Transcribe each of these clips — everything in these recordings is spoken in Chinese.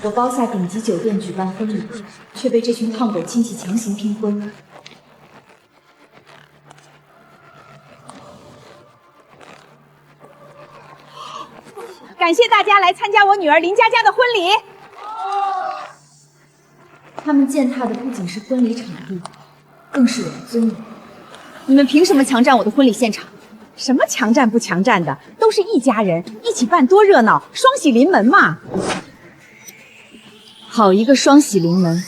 我包下顶级酒店举办婚礼，却被这群胖狗亲戚强行拼婚。感谢大家来参加我女儿林佳佳的婚礼。他们践踏的不仅是婚礼场地，更是我的尊严。你们凭什么强占我的婚礼现场？什么强占不强占的，都是一家人，一起办多热闹，双喜临门嘛！好一个双喜临门！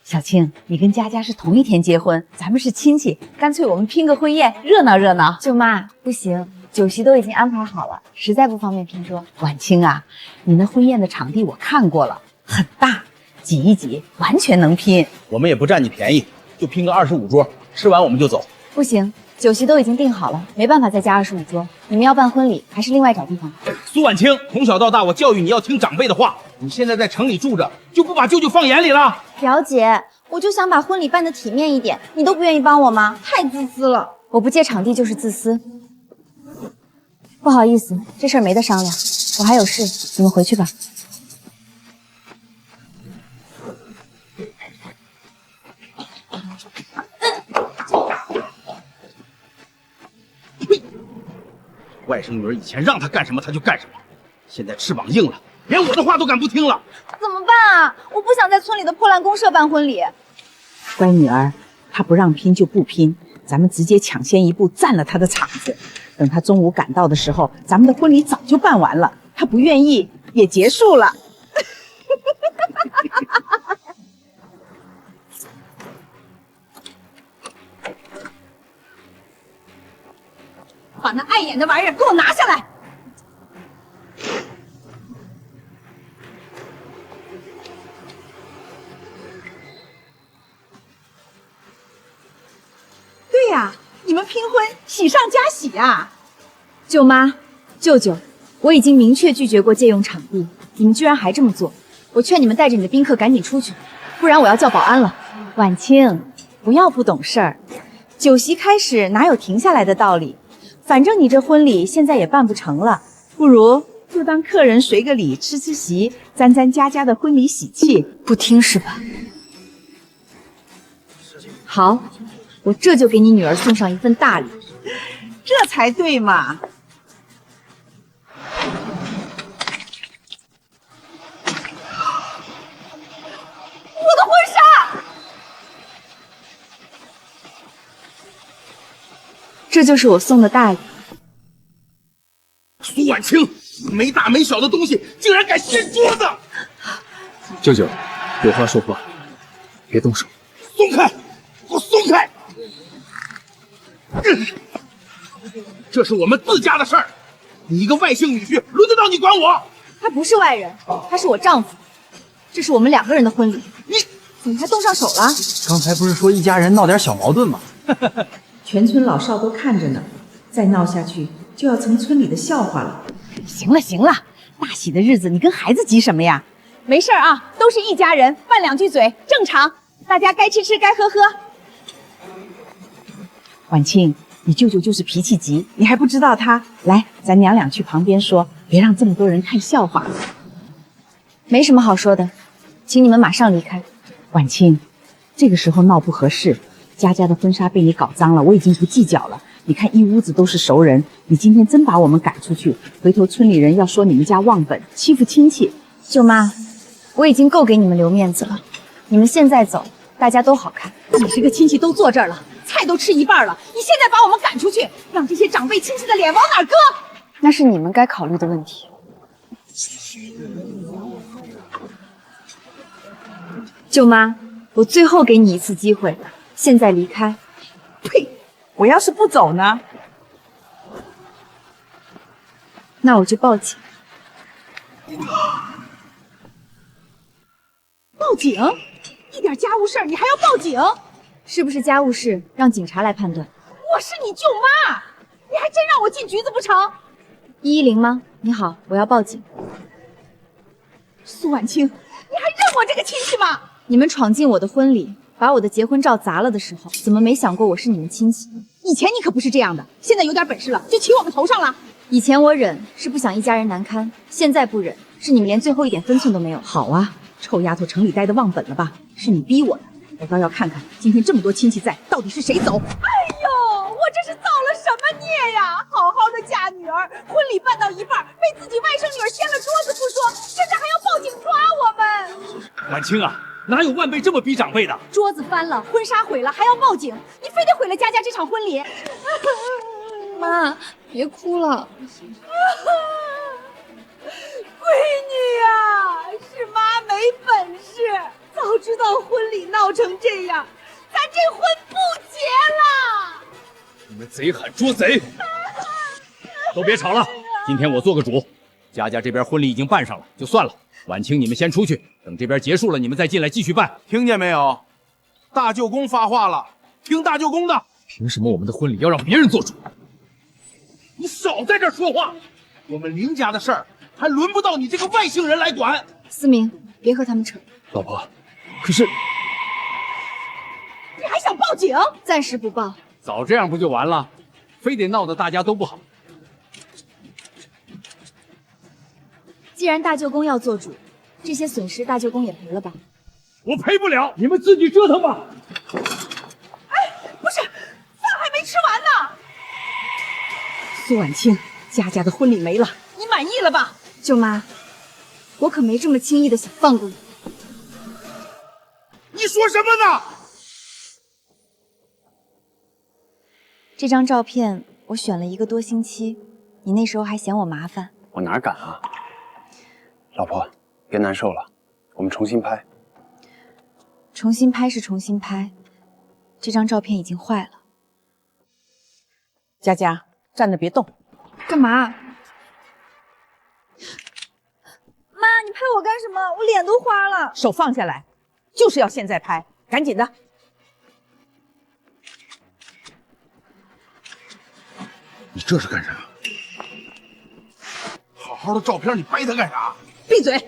小青，你跟佳佳是同一天结婚，咱们是亲戚，干脆我们拼个婚宴，热闹热闹。舅妈，不行，酒席都已经安排好了，实在不方便拼桌。婉清啊，你那婚宴的场地我看过了，很大，挤一挤完全能拼。我们也不占你便宜，就拼个25桌，吃完我们就走。不行，酒席都已经定好了，没办法再加25桌。你们要办婚礼，还是另外找地方？苏婉清，从小到大我教育你要听长辈的话，你现在在城里住着，就不把舅舅放眼里了？表姐，我就想把婚礼办得体面一点，你都不愿意帮我吗？太自私了！我不借场地就是自私。不好意思，这事儿没得商量，我还有事，你们回去吧。外甥女儿以前让她干什么她就干什么，现在翅膀硬了，连我的话都敢不听了。怎么办啊？我不想在村里的破烂公社办婚礼。乖女儿，她不让拼就不拼，咱们直接抢先一步占了她的场子。等她中午赶到的时候，咱们的婚礼早就办完了。她不愿意也结束了。把那碍眼的玩意儿给我拿下来！对呀，你们拼婚喜上加喜呀！舅妈、舅舅，我已经明确拒绝过借用场地，你们居然还这么做，我劝你们带着你的宾客赶紧出去，不然我要叫保安了。婉清，不要不懂事儿，酒席开始哪有停下来的道理？反正你这婚礼现在也办不成了，不如就当客人随个礼，吃吃席，沾沾佳佳的婚礼喜气。不听是吧？好，我这就给你女儿送上一份大礼，这才对嘛！我的婚纱！这就是我送的大礼。苏婉清，没大没小的东西竟然敢掀桌子！舅舅，有话说话，别动手。松开，给我松开！这是我们自家的事儿，你一个外姓女婿，轮得到你管我？他不是外人，他是我丈夫，这是我们2个人的婚礼。你怎么还动上手了？刚才不是说一家人闹点小矛盾吗？全村老少都看着呢，再闹下去就要成村里的笑话了。行了行了，大喜的日子你跟孩子急什么呀？没事啊，都是一家人，拌2句嘴正常。大家该吃吃，该喝喝。婉清，你舅舅就是脾气急，你还不知道他？来，咱娘俩去旁边说，别让这么多人看笑话。没什么好说的，请你们马上离开。婉清，这个时候闹不合适。佳佳的婚纱被你搞脏了，我已经不计较了。你看一屋子都是熟人，你今天真把我们赶出去，回头村里人要说你们家忘本，欺负亲戚。舅妈，我已经够给你们留面子了，你们现在走，大家都好看。几十个亲戚都坐这儿了，菜都吃一半了，你现在把我们赶出去，让这些长辈亲戚的脸往哪搁？那是你们该考虑的问题。舅妈，我最后给你一次机会，现在离开。呸！我要是不走呢？那我就报警。报警？一点家务事儿你还要报警？是不是家务事，让警察来判断。我是你舅妈，你还真让我进局子不成？110吗？你好，我要报警。苏婉清，你还认我这个亲戚吗？你们闯进我的婚礼，把我的结婚照砸了的时候，怎么没想过我是你们亲戚？以前你可不是这样的，现在有点本事了，就骑我们头上了。以前我忍是不想一家人难堪，现在不忍是你们连最后一点分寸都没有。好啊，臭丫头城里待的忘本了吧？是你逼我的。我倒要看看今天这么多亲戚在，到底是谁走。哎呦，我这是造了什么孽呀！好好的嫁女儿，婚礼办到一半，被自己外甥女儿掀了桌子不说，甚至还要报警抓我们。婉清啊，哪有万辈这么逼长辈的？桌子翻了，婚纱毁了，还要报警？你非得毁了佳佳这场婚礼？妈，别哭了。闺女呀，是妈没本事，早知道婚礼闹成这样，咱这婚不结了。你们贼喊捉贼！都别吵了，今天我做个主，佳佳这边婚礼已经办上了，就算了。婉清，你们先出去，等这边结束了，你们再进来继续办。听见没有？大舅公发话了，听大舅公的。凭什么我们的婚礼要让别人做主？你少在这儿说话！我们林家的事儿还轮不到你这个外姓人来管。思明，别和他们扯。老婆，可是你还想报警？暂时不报。早这样不就完了？非得闹得大家都不好。既然大舅公要做主，这些损失大舅公也赔了吧？我赔不了，你们自己折腾吧。哎，不是，饭还没吃完呢。苏婉清，佳佳的婚礼没了，你满意了吧？舅妈，我可没这么轻易的想放过你。你说什么呢？这张照片我选了1个多星期，你那时候还嫌我麻烦。我哪敢啊！老婆，别难受了，我们重新拍。重新拍是重新拍，这张照片已经坏了。佳佳，站着别动。干嘛？妈，你拍我干什么？我脸都花了。手放下来，就是要现在拍，赶紧的。你这是干啥？好好的照片，你拍它干啥？闭嘴！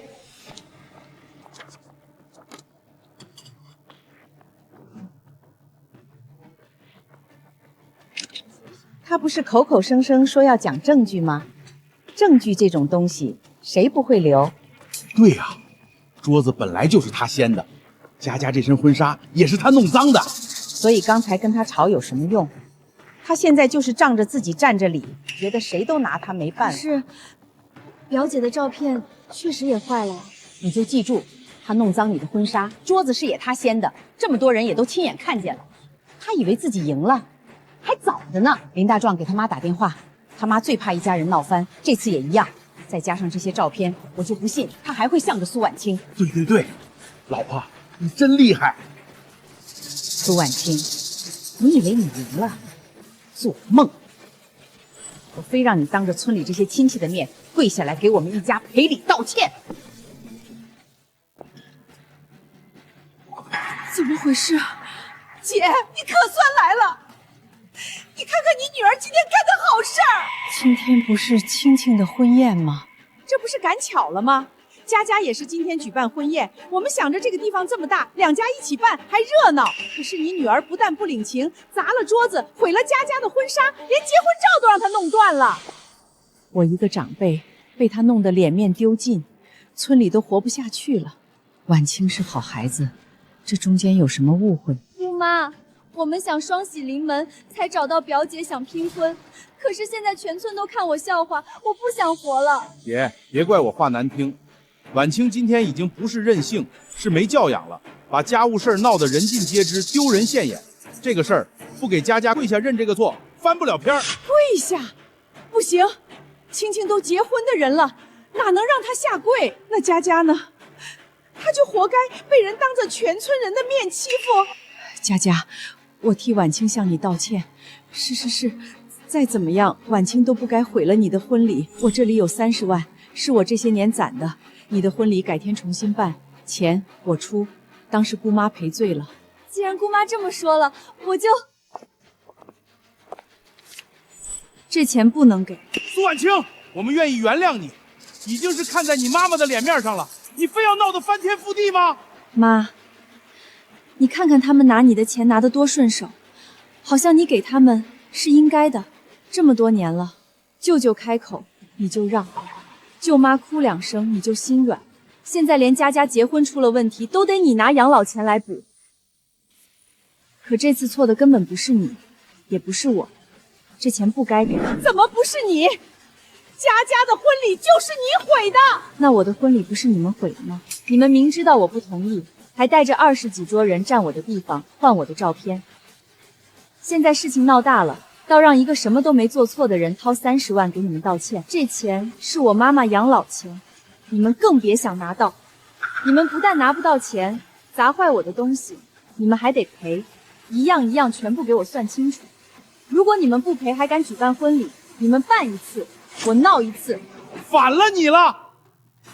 他不是口口声声说要讲证据吗？证据这种东西，谁不会留？对呀，桌子本来就是他掀的，佳佳这身婚纱也是他弄脏的，所以刚才跟他吵有什么用？他现在就是仗着自己占着理，觉得谁都拿他没办法。是，表姐的照片确实也坏了。你就记住，他弄脏你的婚纱，桌子是也他掀的，这么多人也都亲眼看见了。他以为自己赢了，还早着呢。林大壮给他妈打电话，他妈最怕一家人闹翻，这次也一样。再加上这些照片，我就不信他还会向着苏婉清。对对对，老婆，你真厉害。苏婉清，你以为你赢了？做梦！我非让你当着村里这些亲戚的面跪下来给我们一家赔礼道歉。怎么回事？姐，你可算来了！你看看你女儿今天干的好事儿。今天不是青青的婚宴吗？这不是赶巧了吗？佳佳也是今天举办婚宴，我们想着这个地方这么大，两家一起办还热闹。可是你女儿不但不领情，砸了桌子，毁了佳佳的婚纱，连结婚照都让她弄断了。我一个长辈被她弄得脸面丢尽，村里都活不下去了。婉清是好孩子，这中间有什么误会？姑妈，我们想双喜临门，才找到表姐想拼婚，可是现在全村都看我笑话，我不想活了。姐，别怪我话难听。婉清今天已经不是任性，是没教养了，把家务事闹得人尽皆知，丢人现眼。这个事儿不给佳佳跪下认这个错，翻不了篇儿。跪下？不行，青青都结婚的人了，哪能让她下跪？那佳佳呢？她就活该被人当着全村人的面欺负。佳佳，我替婉清向你道歉。是，再怎么样，婉清都不该毁了你的婚礼。我这里有30万，是我这些年攒的。你的婚礼改天重新办，钱我出，当时姑妈赔罪了。既然姑妈这么说了，我就……这钱不能给。苏婉清，我们愿意原谅你，已经是看在你妈妈的脸面上了，你非要闹得翻天覆地吗？妈，你看看他们拿你的钱拿得多顺手，好像你给他们是应该的。这么多年了，舅舅开口你就让。舅妈哭2声你就心软，现在连佳佳结婚出了问题，都得你拿养老钱来补。可这次错的根本不是你，也不是我，这钱不该给。怎么不是你？佳佳的婚礼就是你毁的。那我的婚礼不是你们毁的吗？你们明知道我不同意，还带着20几桌人占我的地方，换我的照片。现在事情闹大了，倒让一个什么都没做错的人掏30万给你们道歉。这钱是我妈妈养老钱，你们更别想拿到。你们不但拿不到钱，砸坏我的东西，你们还得赔，一样一样全部给我算清楚。如果你们不赔，还敢举办婚礼，你们办一次，我闹一次。反了你了！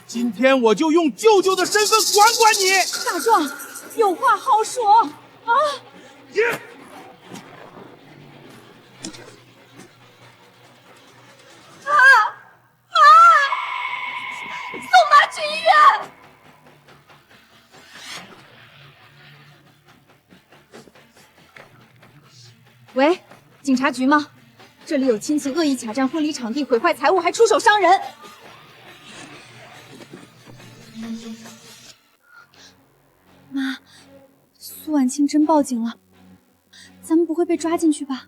今天我就用舅舅的身份管管你。大壮，有话好说啊！送妈去医院！喂，警察局吗？这里有亲戚恶意卡占婚礼场地，毁坏财物，还出手伤人。妈，苏婉清真报警了，咱们不会被抓进去吧？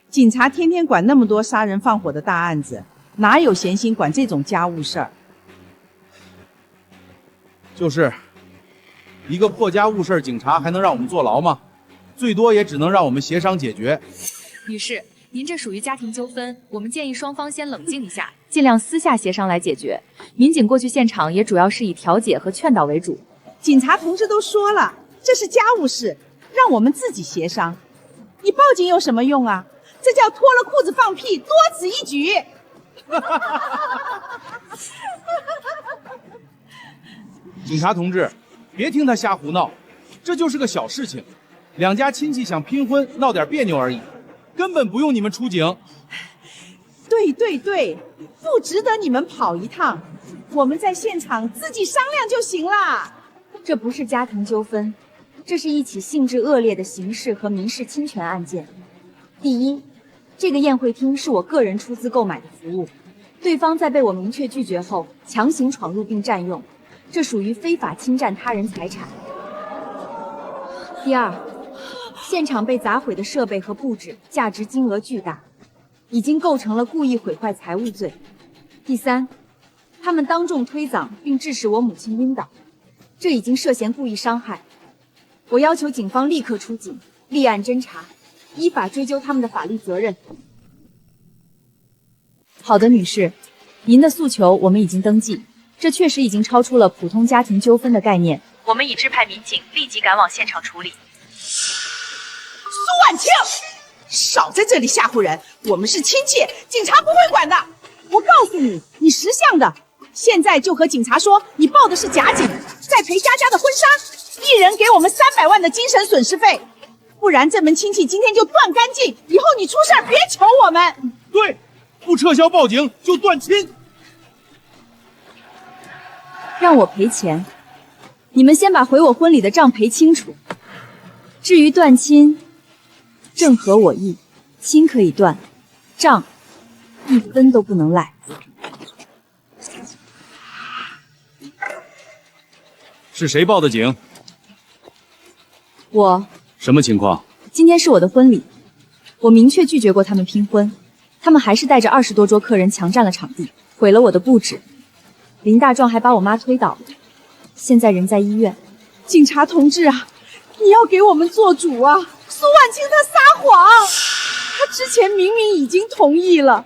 警察天天管那么多杀人放火的大案子，哪有闲心管这种家务事儿？就是一个破家务事，警察还能让我们坐牢吗？最多也只能让我们协商解决。女士，您这属于家庭纠纷，我们建议双方先冷静一下，尽量私下协商来解决。民警过去现场也主要是以调解和劝导为主。警察同志都说了，这是家务事，让我们自己协商。你报警有什么用啊？这叫脱了裤子放屁，多此一举。警察同志，别听他瞎胡闹，这就是个小事情，两家亲戚想拼婚，闹点别扭而已，根本不用你们出警。对，不值得你们跑一趟，我们在现场自己商量就行啦。这不是家庭纠纷，这是一起性质恶劣的刑事和民事侵权案件。第一，这个宴会厅是我个人出资购买的服务，对方在被我明确拒绝后强行闯入并占用，这属于非法侵占他人财产。第二，现场被砸毁的设备和布置价值金额巨大，已经构成了故意毁坏财物罪。第三，他们当众推搡并致使我母亲晕倒，这已经涉嫌故意伤害。我要求警方立刻出警，立案侦查，依法追究他们的法律责任。好的，女士，您的诉求我们已经登记，这确实已经超出了普通家庭纠纷的概念，我们已指派民警立即赶往现场处理。苏婉清，少在这里吓唬人，我们是亲戚，警察不会管的。我告诉你，你识相的，现在就和警察说你报的是假警，再赔佳佳的婚纱，一人给我们300万的精神损失费，不然这门亲戚今天就断干净，以后你出事儿别求我们。对，不撤销报警就断亲。让我赔钱，你们先把毁我婚礼的账赔清楚。至于断亲，正合我意，亲可以断，账1分都不能赖。是谁报的警？我。什么情况？今天是我的婚礼，我明确拒绝过他们拼婚，他们还是带着20多桌客人强占了场地，毁了我的布置。林大壮还把我妈推倒了，现在人在医院。警察同志啊，你要给我们做主啊！苏婉清她撒谎，她之前明明已经同意了。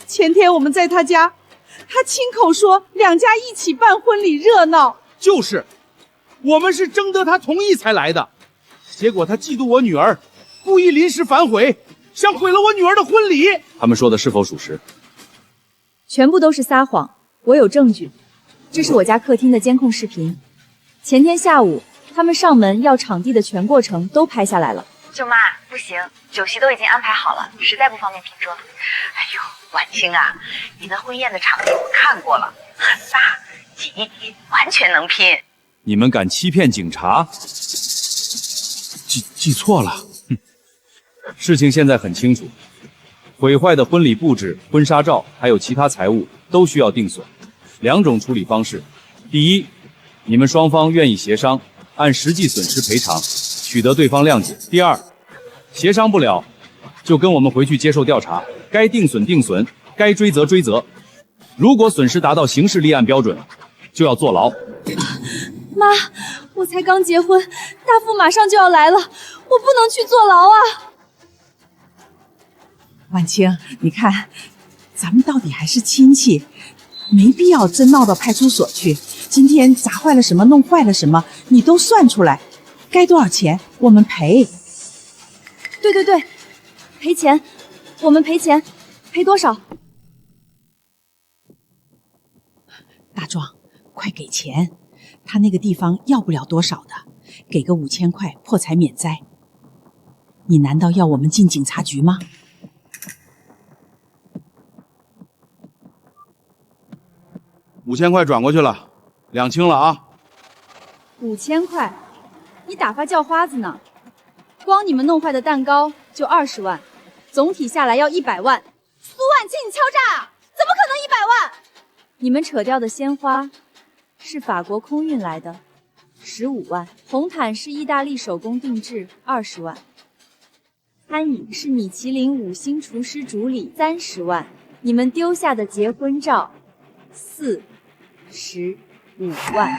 前天我们在她家，她亲口说两家一起办婚礼热闹。就是，我们是征得她同意才来的，结果她嫉妒我女儿，故意临时反悔，想毁了我女儿的婚礼。他们说的是否属实？全部都是撒谎，我有证据。这是我家客厅的监控视频，前天下午他们上门要场地的全过程都拍下来了。舅妈，不行，酒席都已经安排好了，实在不方便拼桌。哎呦，婉清啊，你的婚宴的场地我看过了，很大，挤一挤完全能拼。你们敢欺骗警察？记错了。事情现在很清楚，毁坏的婚礼布置、婚纱照还有其他财物都需要定损。2种处理方式：第一，你们双方愿意协商，按实际损失赔偿，取得对方谅解；第二，协商不了，就跟我们回去接受调查，该定损定损，该追责追责。如果损失达到刑事立案标准，就要坐牢。妈，我才刚结婚，大富马上就要来了，我不能去坐牢啊！婉清，你看，咱们到底还是亲戚，没必要真闹到派出所去。今天砸坏了什么，弄坏了什么，你都算出来，该多少钱我们赔。对，赔钱，我们赔钱，赔多少？大壮，快给钱！他那个地方要不了多少的，给个5000块，破财免灾。你难道要我们进警察局吗？5000块转过去了，2清了啊。5000块，你打发叫花子呢？光你们弄坏的蛋糕就20万，总体下来要100万。苏婉清，你敲诈，怎么可能100万？你们扯掉的鲜花是法国空运来的，15万；红毯是意大利手工定制，20万；餐饮是米其林5星厨师主理，30万；你们丢下的结婚照，45万。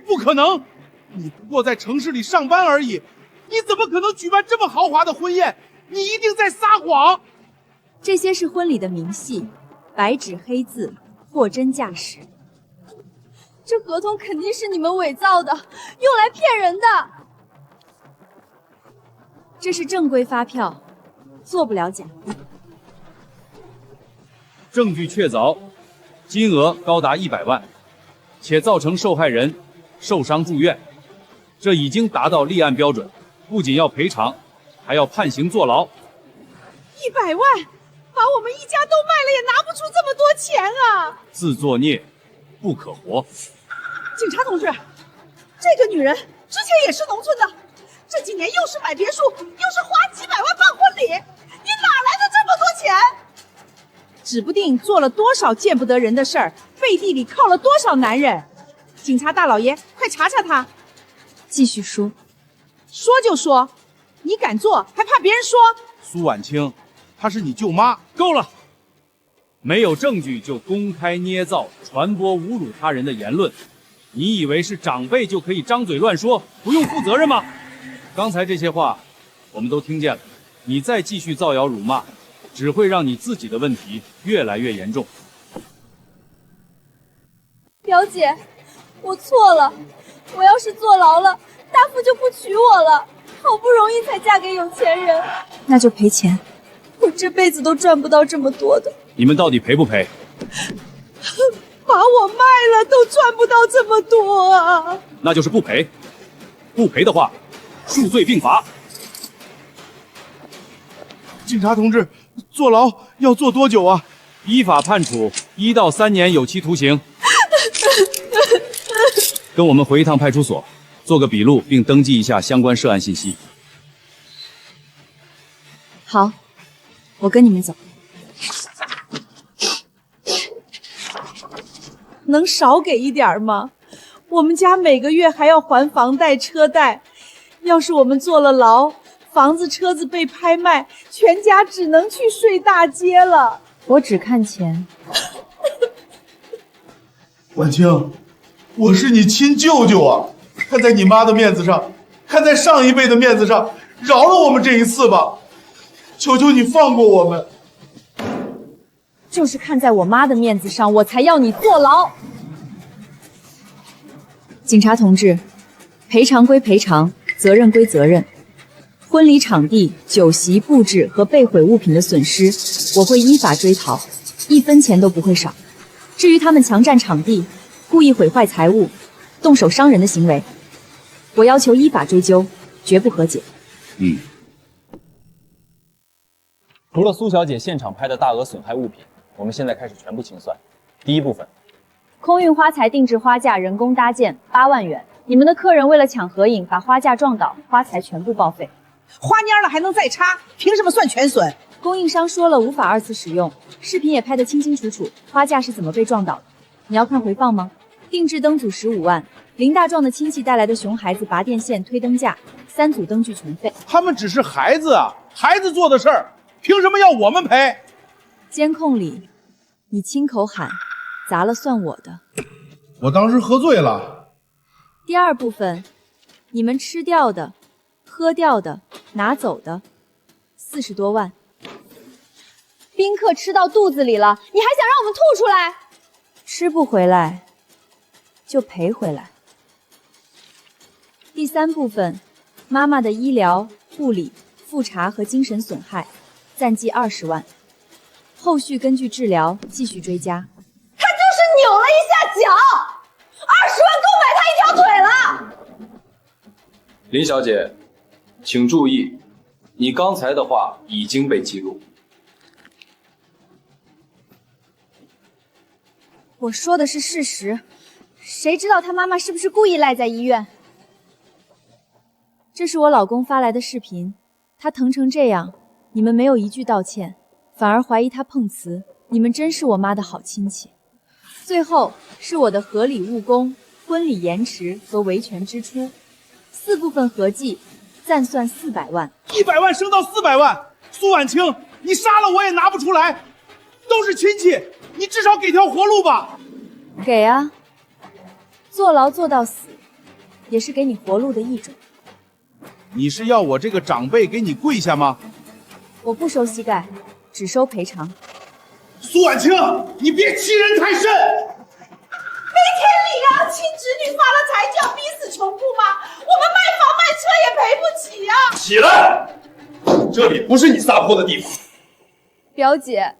不可能！你不过在城市里上班而已，你怎么可能举办这么豪华的婚宴？你一定在撒谎！这些是婚礼的明细，白纸黑字，货真价实。这合同肯定是你们伪造的，用来骗人的。这是正规发票，做不了假。证据确凿，金额高达100万，且造成受害人受伤住院，这已经达到立案标准，不仅要赔偿，还要判刑坐牢。100万，把我们一家都卖了也拿不出这么多钱啊！自作孽，不可活。警察同志，这个女人之前也是农村的，这几年又是买别墅，又是花几百万办婚礼，你哪来的这么多钱？指不定做了多少见不得人的事儿，背地里靠了多少男人。警察大老爷，快查查他！继续说。说就说，你敢做还怕别人说？苏婉清，她是你舅妈。够了！没有证据就公开捏造、传播侮辱他人的言论，你以为是长辈就可以张嘴乱说，不用负责任吗？刚才这些话我们都听见了，你再继续造谣辱骂，只会让你自己的问题越来越严重。表姐，我错了，我要是坐牢了，大富就不娶我了，好不容易才嫁给有钱人，那就赔钱，我这辈子都赚不到这么多的。你们到底赔不赔？把我卖了都赚不到这么多啊！那就是不赔，不赔的话，数罪并罚。警察同志，坐牢要坐多久啊？依法判处1到3年有期徒刑。跟我们回一趟派出所，做个笔录，并登记一下相关涉案信息。好，我跟你们走。能少给一点吗？我们家每个月还要还房贷、车贷，要是我们坐了牢，房子、车子被拍卖，全家只能去睡大街了。我只看钱。婉清，我是你亲舅舅啊！看在你妈的面子上，看在上一辈的面子上，饶了我们这一次吧！求求你放过我们！就是看在我妈的面子上，我才要你坐牢。警察同志，赔偿归赔偿，责任归责任。婚礼场地、酒席布置和被毁物品的损失，我会依法追讨，1分钱都不会少。至于他们强占场地、故意毁坏财物、动手伤人的行为，我要求依法追究，绝不和解。除了苏小姐现场拍的大额损害物品，我们现在开始全部清算。第一部分，空运花材定制花架人工搭建8万元，你们的客人为了抢合影，把花架撞倒，花材全部报废。花蔫了还能再插，凭什么算全损？供应商说了无法2次使用，视频也拍得清清楚楚，花架是怎么被撞倒的。你要看回放吗？定制灯组15万，林大壮的亲戚带来的熊孩子拔电线推灯架，3组灯具全废。他们只是孩子啊，孩子做的事儿，凭什么要我们赔？监控里，你亲口喊砸了算我的。我当时喝醉了。第二部分，你们吃掉的、喝掉的、拿走的，40多万。宾客吃到肚子里了，你还想让我们吐出来？吃不回来，就赔回来。第三部分，妈妈的医疗、护理、复查和精神损害，暂计20万。后续根据治疗继续追加。他就是扭了一下脚，20万够买他一条腿了。林小姐，请注意，你刚才的话已经被记录。我说的是事实，谁知道他妈妈是不是故意赖在医院？这是我老公发来的视频，他疼成这样，你们没有一句道歉，反而怀疑他碰瓷，你们真是我妈的好亲戚。最后是我的合理误工、婚礼延迟和维权支出，4部分合计暂算400万。100万升到400万，苏婉清，你杀了我也拿不出来，都是亲戚，你至少给条活路吧。给啊，坐牢坐到死，也是给你活路的一种。你是要我这个长辈给你跪下吗？我不收膝盖，只收赔偿。苏婉清，你别欺人太甚！没天理啊！亲侄女发了财就要逼死穷户吗？我们卖房卖车也赔不起呀！起来，这里不是你撒泼的地方。表姐，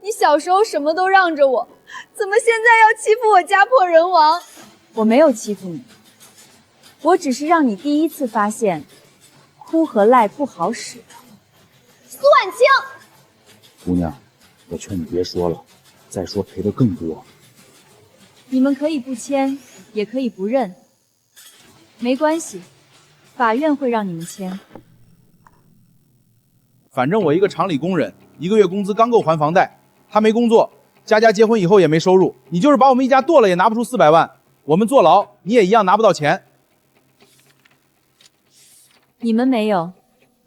你小时候什么都让着我，怎么现在要欺负我家破人亡？我没有欺负你，我只是让你第一次发现哭和赖不好使。苏婉清，姑娘，我劝你别说了，再说赔的更多。你们可以不签，也可以不认，没关系，法院会让你们签。反正我一个厂里工人，1个月工资刚够还房贷，他没工作，佳佳结婚以后也没收入，你就是把我们一家剁了也拿不出400万，我们坐牢你也一样拿不到钱。你们没有，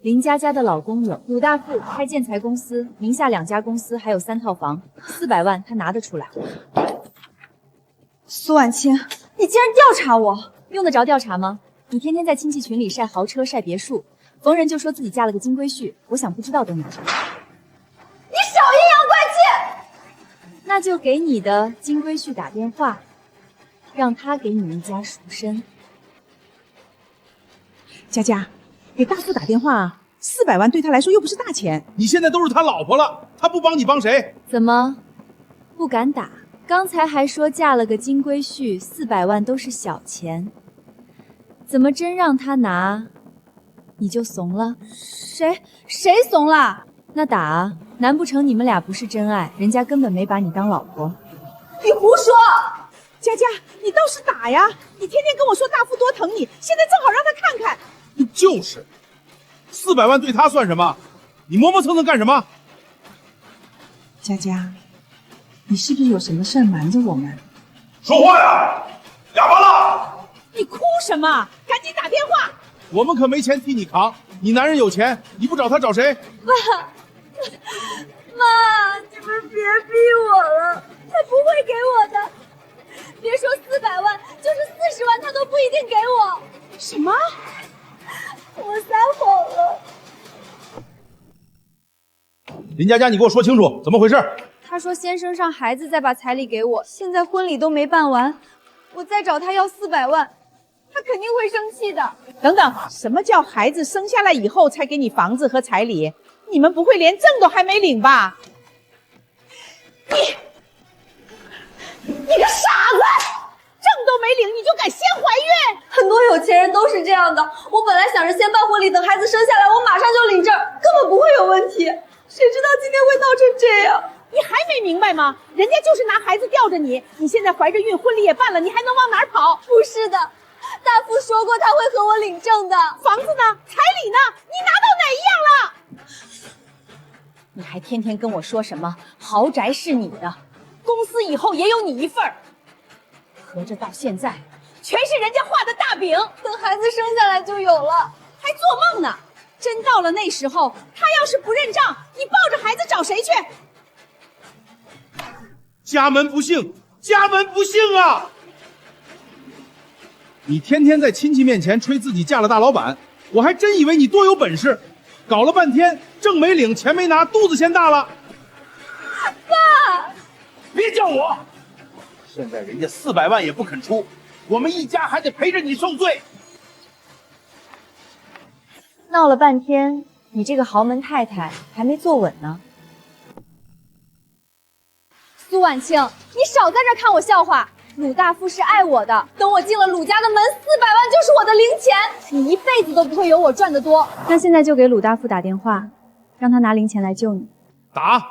林佳佳的老公有。鲁大富开建材公司，名下2家公司，还有3套房，400万他拿得出来。苏婉清，你竟然调查我，用得着调查吗？你天天在亲戚群里晒豪车、晒别墅，逢人就说自己嫁了个金龟婿，我想不知道都难受。你少阴阳怪气！那就给你的金龟婿打电话，让他给你们一家赎身。佳佳，给大富打电话啊！400万对他来说又不是大钱。你现在都是他老婆了，他不帮你帮谁？怎么不敢打？刚才还说嫁了个金龟婿，400万都是小钱，怎么真让他拿，你就怂了？谁怂了？那打啊！难不成你们俩不是真爱？人家根本没把你当老婆。你胡说！佳佳，你倒是打呀！你天天跟我说大富多疼你，现在正好让他看看。就是，400万对他算什么？你磨磨蹭蹭干什么？佳佳，你是不是有什么事儿瞒着我们？说话呀！哑巴了！你哭什么？赶紧打电话！我们可没钱替你扛，你男人有钱，你不找他找谁？妈，你们别逼我了，他不会给我的。别说400万，就是40万，他都不一定给我。什么？我撒谎了。林佳佳，你给我说清楚，怎么回事？他说先生让孩子再把彩礼给我，现在婚礼都没办完，我再找他要400万，他肯定会生气的。等等，什么叫孩子生下来以后才给你房子和彩礼？你们不会连证都还没领吧？你个傻子，证都没领你就敢先怀孕？很多有钱人都是这样的。我本来想着先办婚礼，等孩子生下来，我马上就领证，根本不会有问题。谁知道今天会闹成这样？你还没明白吗？人家就是拿孩子吊着你，你现在怀着孕，婚礼也办了，你还能往哪儿跑？不是的，大富说过他会和我领证的。房子呢？彩礼呢？你拿到哪一样了？你还天天跟我说什么豪宅是你的，公司以后也有你一份儿，合着到现在全是人家画的大饼，等孩子生下来就有了，还做梦呢！真到了那时候，他要是不认账，你抱着孩子找谁去？家门不幸，家门不幸啊！你天天在亲戚面前吹自己嫁了大老板，我还真以为你多有本事，搞了半天证没领，钱没拿，肚子先大了。爸，别叫我！现在人家400万也不肯出，我们一家还得陪着你受罪。闹了半天，你这个豪门太太还没坐稳呢。苏婉清，你少在这看我笑话。鲁大夫是爱我的，等我进了鲁家的门，400万就是我的零钱，你一辈子都不会有我赚的多。那现在就给鲁大夫打电话，让他拿零钱来救你。打！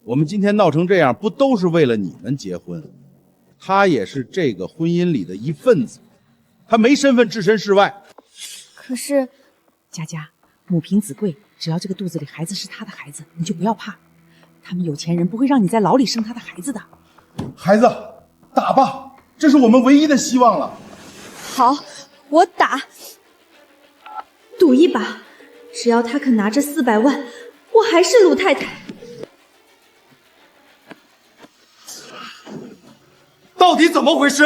我们今天闹成这样，不都是为了你们结婚？他也是这个婚姻里的一份子，他没身份置身事外。可是，佳佳，母凭子贵，只要这个肚子里孩子是他的孩子，你就不要怕。他们有钱人不会让你在牢里生他的孩子的。孩子，打吧，这是我们唯一的希望了。好，我打，赌一把，只要他肯拿这400万，我还是鲁太太。到底怎么回事？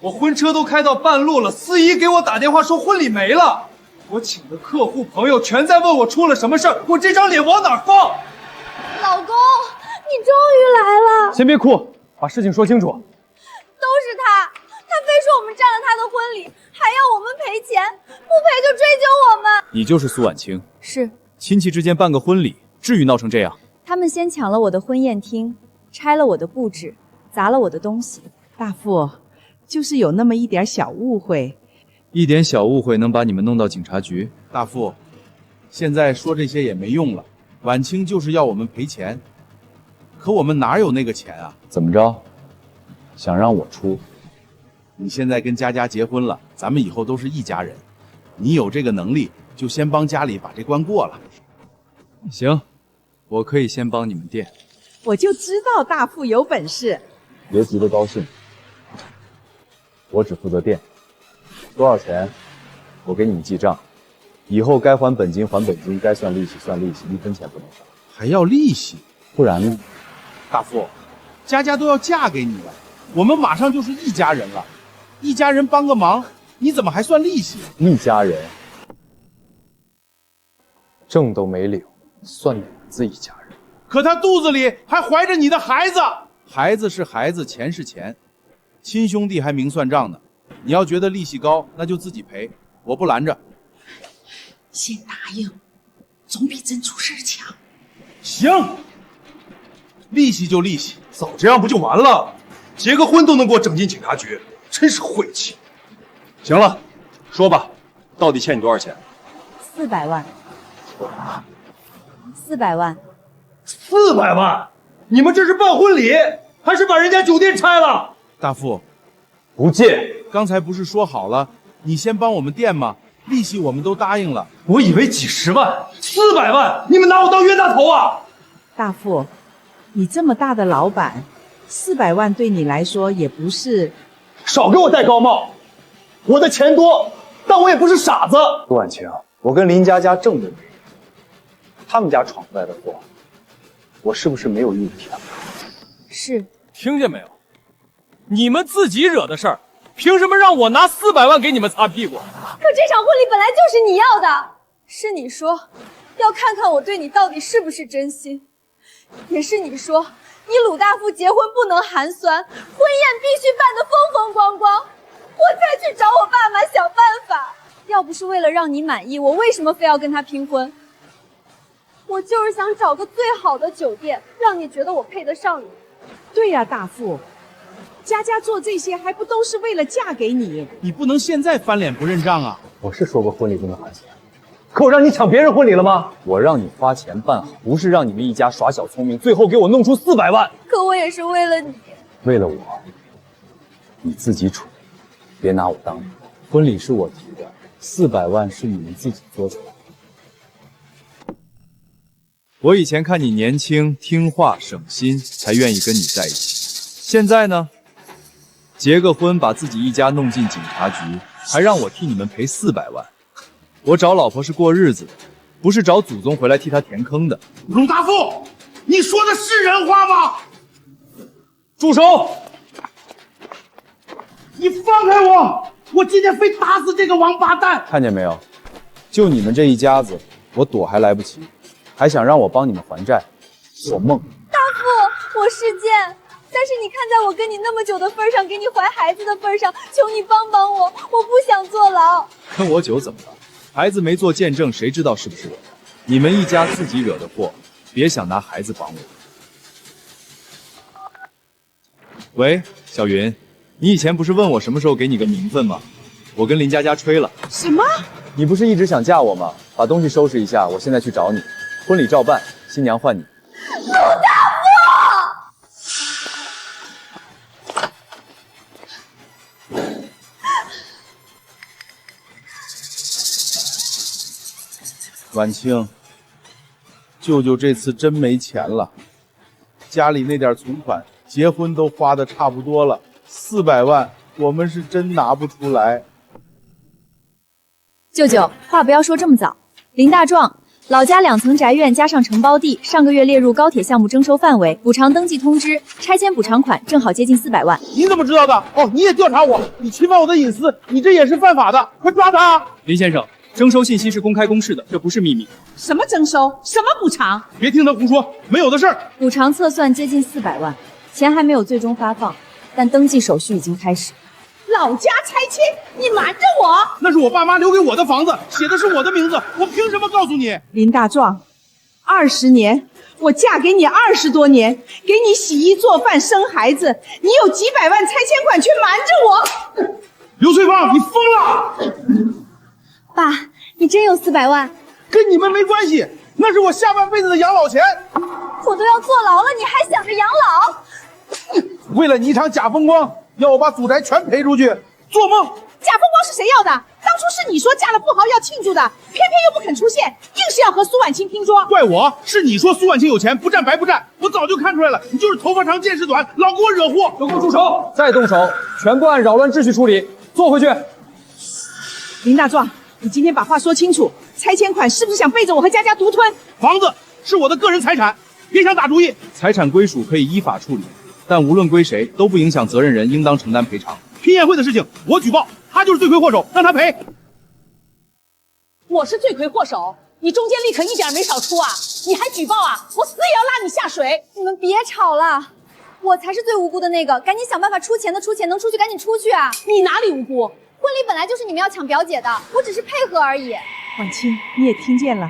我婚车都开到半路了，司仪给我打电话说婚礼没了，我请的客户朋友全在问我出了什么事儿，我这张脸往哪放？老公，你终于来了！先别哭，把事情说清楚。都是他，他非说我们占了他的婚礼，还要我们赔钱，不赔就追究我们。你就是苏婉清？是。亲戚之间办个婚礼，至于闹成这样？他们先抢了我的婚宴厅，拆了我的布置，砸了我的东西。大夫，就是有那么一点小误会。一点小误会能把你们弄到警察局？大夫，现在说这些也没用了。婉清就是要我们赔钱，可我们哪有那个钱啊？怎么着？想让我出？你现在跟佳佳结婚了，咱们以后都是一家人。你有这个能力，就先帮家里把这关过了。行，我可以先帮你们垫。我就知道大富有本事。别急得高兴，我只负责垫。多少钱，我给你们记账。以后该还本金还本金，该算利息算利息，1分钱不能少。还要利息？不然呢？大富，佳佳都要嫁给你了，我们马上就是一家人了，一家人帮个忙，你怎么还算利息？一家人，证都没领，算哪子一家人？可他肚子里还怀着你的孩子，孩子是孩子，钱是钱，亲兄弟还明算账呢。你要觉得利息高，那就自己赔，我不拦着。先答应，总比真出事强。行，利息就利息，早这样不就完了？结个婚都能给我整进警察局，真是晦气。行了，说吧，到底欠你多少钱？400万。400万。400万？你们这是办婚礼，还是把人家酒店拆了？大富，不借。刚才不是说好了，你先帮我们垫吗？利息我们都答应了。我以为几十万，400万，你们拿我当冤大头啊！大富，你这么大的老板，400万对你来说也不是。少给我戴高帽！我的钱多，但我也不是傻子。陆婉清，我跟林佳佳正对着，他们家闯出来的祸，我是不是没有义务替他们？是。听见没有？你们自己惹的事儿，凭什么让我拿400万给你们擦屁股？可这场婚礼本来就是你要的，是你说要看看我对你到底是不是真心，也是你说你鲁大夫结婚不能寒酸，婚宴必须办得风风光光，我才去找我爸妈想办法。要不是为了让你满意，我为什么非要跟他拼婚？我就是想找个最好的酒店，让你觉得我配得上你。对呀，大富，佳佳做这些还不都是为了嫁给你？你不能现在翻脸不认账啊！我是说过婚礼不能寒酸，可我让你抢别人婚礼了吗？我让你花钱办好，不是让你们一家耍小聪明，最后给我弄出400万。可我也是为了你。为了我，你自己处，别拿我当人。婚礼是我提的，400万是你们自己做出来的。我以前看你年轻、听话、省心，才愿意跟你在一起。现在呢，结个婚，把自己一家弄进警察局，还让我替你们赔400万。我找老婆是过日子的，不是找祖宗回来替他填坑的。鲁大富，你说的是人话吗？住手！你放开我！我今天非打死这个王八蛋！看见没有？就你们这一家子，我躲还来不及，还想让我帮你们还债，做梦！大富，我是贱，但是你看在我跟你那么久的份上，给你怀孩子的份上，求你帮帮我，我不想坐牢。跟我久怎么了？孩子没做见证，谁知道是不是我？你们一家自己惹的祸，别想拿孩子绑我。喂，小云，你以前不是问我什么时候给你个名分吗？我跟林佳佳吹了。什么？你不是一直想嫁我吗？把东西收拾一下，我现在去找你。婚礼照办，新娘换你。鲁大富！婉清，舅舅这次真没钱了，家里那点存款，结婚都花的差不多了，400万我们是真拿不出来。舅舅，话不要说这么早。林大壮，老家2层宅院加上承包地，上个月列入高铁项目征收范围，补偿登记通知，拆迁补偿款正好接近400万。你怎么知道的？哦，你也调查我，你侵犯我的隐私，你这也是犯法的，快抓他！林先生，征收信息是公开公示的，这不是秘密。什么征收？什么补瞒？别听他胡说，没有的事儿。补偿测算接近400万，钱还没有最终发放，但登记手续已经开始。老家拆迁，你瞒着我？那是我爸妈留给我的房子，写的是我的名字，我凭什么告诉你？林大壮，20年，我嫁给你20多年，给你洗衣做饭生孩子，你有几百万拆迁款却瞒着我。刘翠芳，你疯了！爸，你真有400万？跟你们没关系，那是我下半辈子的养老钱。我都要坐牢了，你还想着养老？为了你一场假风光，要我把祖宅全赔出去，做梦！假风光是谁要的？当初是你说嫁了富豪要庆祝的，偏偏又不肯出现，硬是要和苏婉清拼桌。怪我，是你说苏婉清有钱，不占白不占，我早就看出来了，你就是头发长见识短，老给我惹祸。都给我住手！再动手，全部按扰乱秩序处理，坐回去。林大壮，你今天把话说清楚，拆迁款是不是想背着我和佳佳独吞？房子是我的个人财产，别想打主意。财产归属可以依法处理，但无论归谁，都不影响责任人应当承担赔偿。拼宴会的事情我举报，他就是罪魁祸首，让他赔。我是罪魁祸首，你中间力可一点没少出啊！你还举报啊？我死也要拉你下水！你们别吵了，我才是最无辜的那个，赶紧想办法出钱的出钱，能出去赶紧出去啊！你哪里无辜？婚礼本来就是你们要抢表姐的，我只是配合而已。婉清，你也听见了，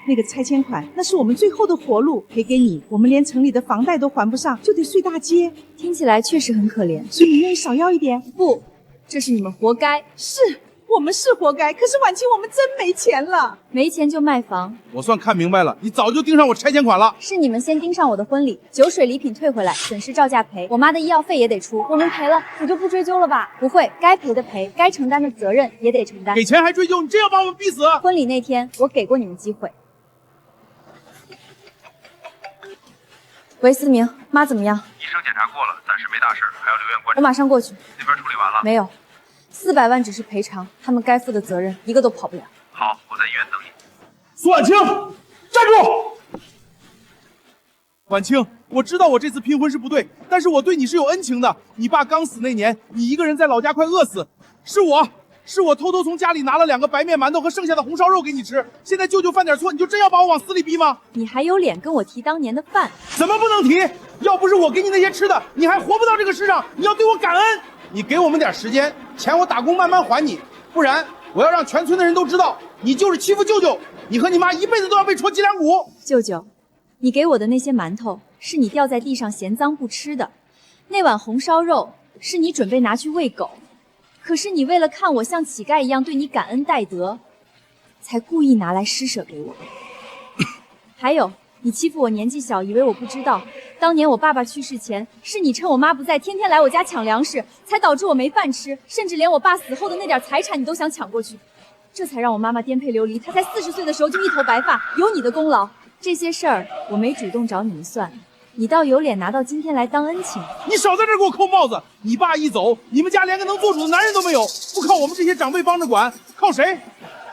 那个拆迁款那是我们最后的活路，赔给你，我们连城里的房贷都还不上，就得睡大街。听起来确实很可怜，所以你愿意少要一点？不，这是你们活该。是我们是活该，可是婉清，我们真没钱了。没钱就卖房。我算看明白了，你早就盯上我拆迁款了。是你们先盯上我的婚礼，酒水礼品退回来，损失照价赔，我妈的医药费也得出。我们赔了，你就不追究了吧？不会，该赔的赔，该承担的责任也得承担。给钱还追究，你真要把我们逼死？婚礼那天我给过你们机会。喂，思明，妈怎么样？医生检查过了，暂时没大事，还要留院观察。我马上过去。那边处理完了？没有，400万只是赔偿，他们该负的责任一个都跑不了。好，我在医院等你。苏婉清，站住！婉清，我知道我这次拼婚是不对，但是我对你是有恩情的。你爸刚死那年，你一个人在老家快饿死，是我偷偷从家里拿了2个白面馒头和剩下的红烧肉给你吃。现在舅舅犯点错，你就真要把我往死里逼吗？你还有脸跟我提当年的饭？怎么不能提？要不是我给你那些吃的，你还活不到这个世上。你要对我感恩。你给我们点时间，钱我打工慢慢还你，不然我要让全村的人都知道你就是欺负舅舅，你和你妈一辈子都要被戳脊梁骨。舅舅，你给我的那些馒头是你掉在地上嫌脏不吃的，那碗红烧肉是你准备拿去喂狗，可是你为了看我像乞丐一样对你感恩戴德，才故意拿来施舍给我。还有，你欺负我年纪小，以为我不知道，当年我爸爸去世前，是你趁我妈不在，天天来我家抢粮食，才导致我没饭吃，甚至连我爸死后的那点财产你都想抢过去，这才让我妈妈颠沛流离。她才40岁的时候就一头白发，有你的功劳。这些事儿我没主动找你们算，你倒有脸拿到今天来当恩情。你少在这儿给我扣帽子！你爸一走，你们家连个能做主的男人都没有，不靠我们这些长辈帮着管，靠谁？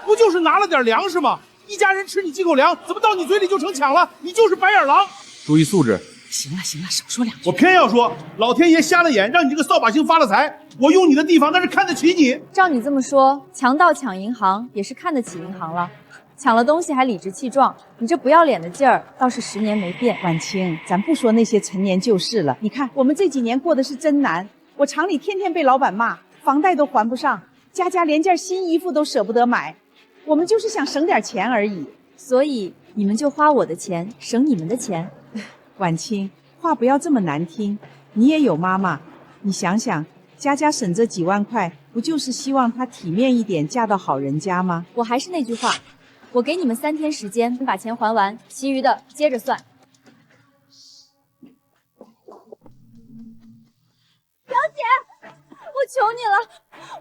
不就是拿了点粮食吗？一家人吃你几口粮，怎么到你嘴里就成抢了？你就是白眼狼！注意素质。行了行了，少说两句。我偏要说，老天爷瞎了眼，让你这个扫把星发了财。我用你的地方，那是看得起你。照你这么说，强盗抢银行也是看得起银行了。抢了东西还理直气壮，你这不要脸的劲儿倒是10年没变。婉清，咱不说那些陈年旧事了，你看我们这几年过得是真难，我厂里天天被老板骂，房贷都还不上，家家连件新衣服都舍不得买，我们就是想省点钱而已。所以你们就花我的钱，省你们的钱。婉清，话不要这么难听，你也有妈妈，你想想，家家省这几万块，不就是希望她体面一点，嫁到好人家吗？我还是那句话。我给你们3天时间把钱还完，其余的接着算。表姐，我求你了，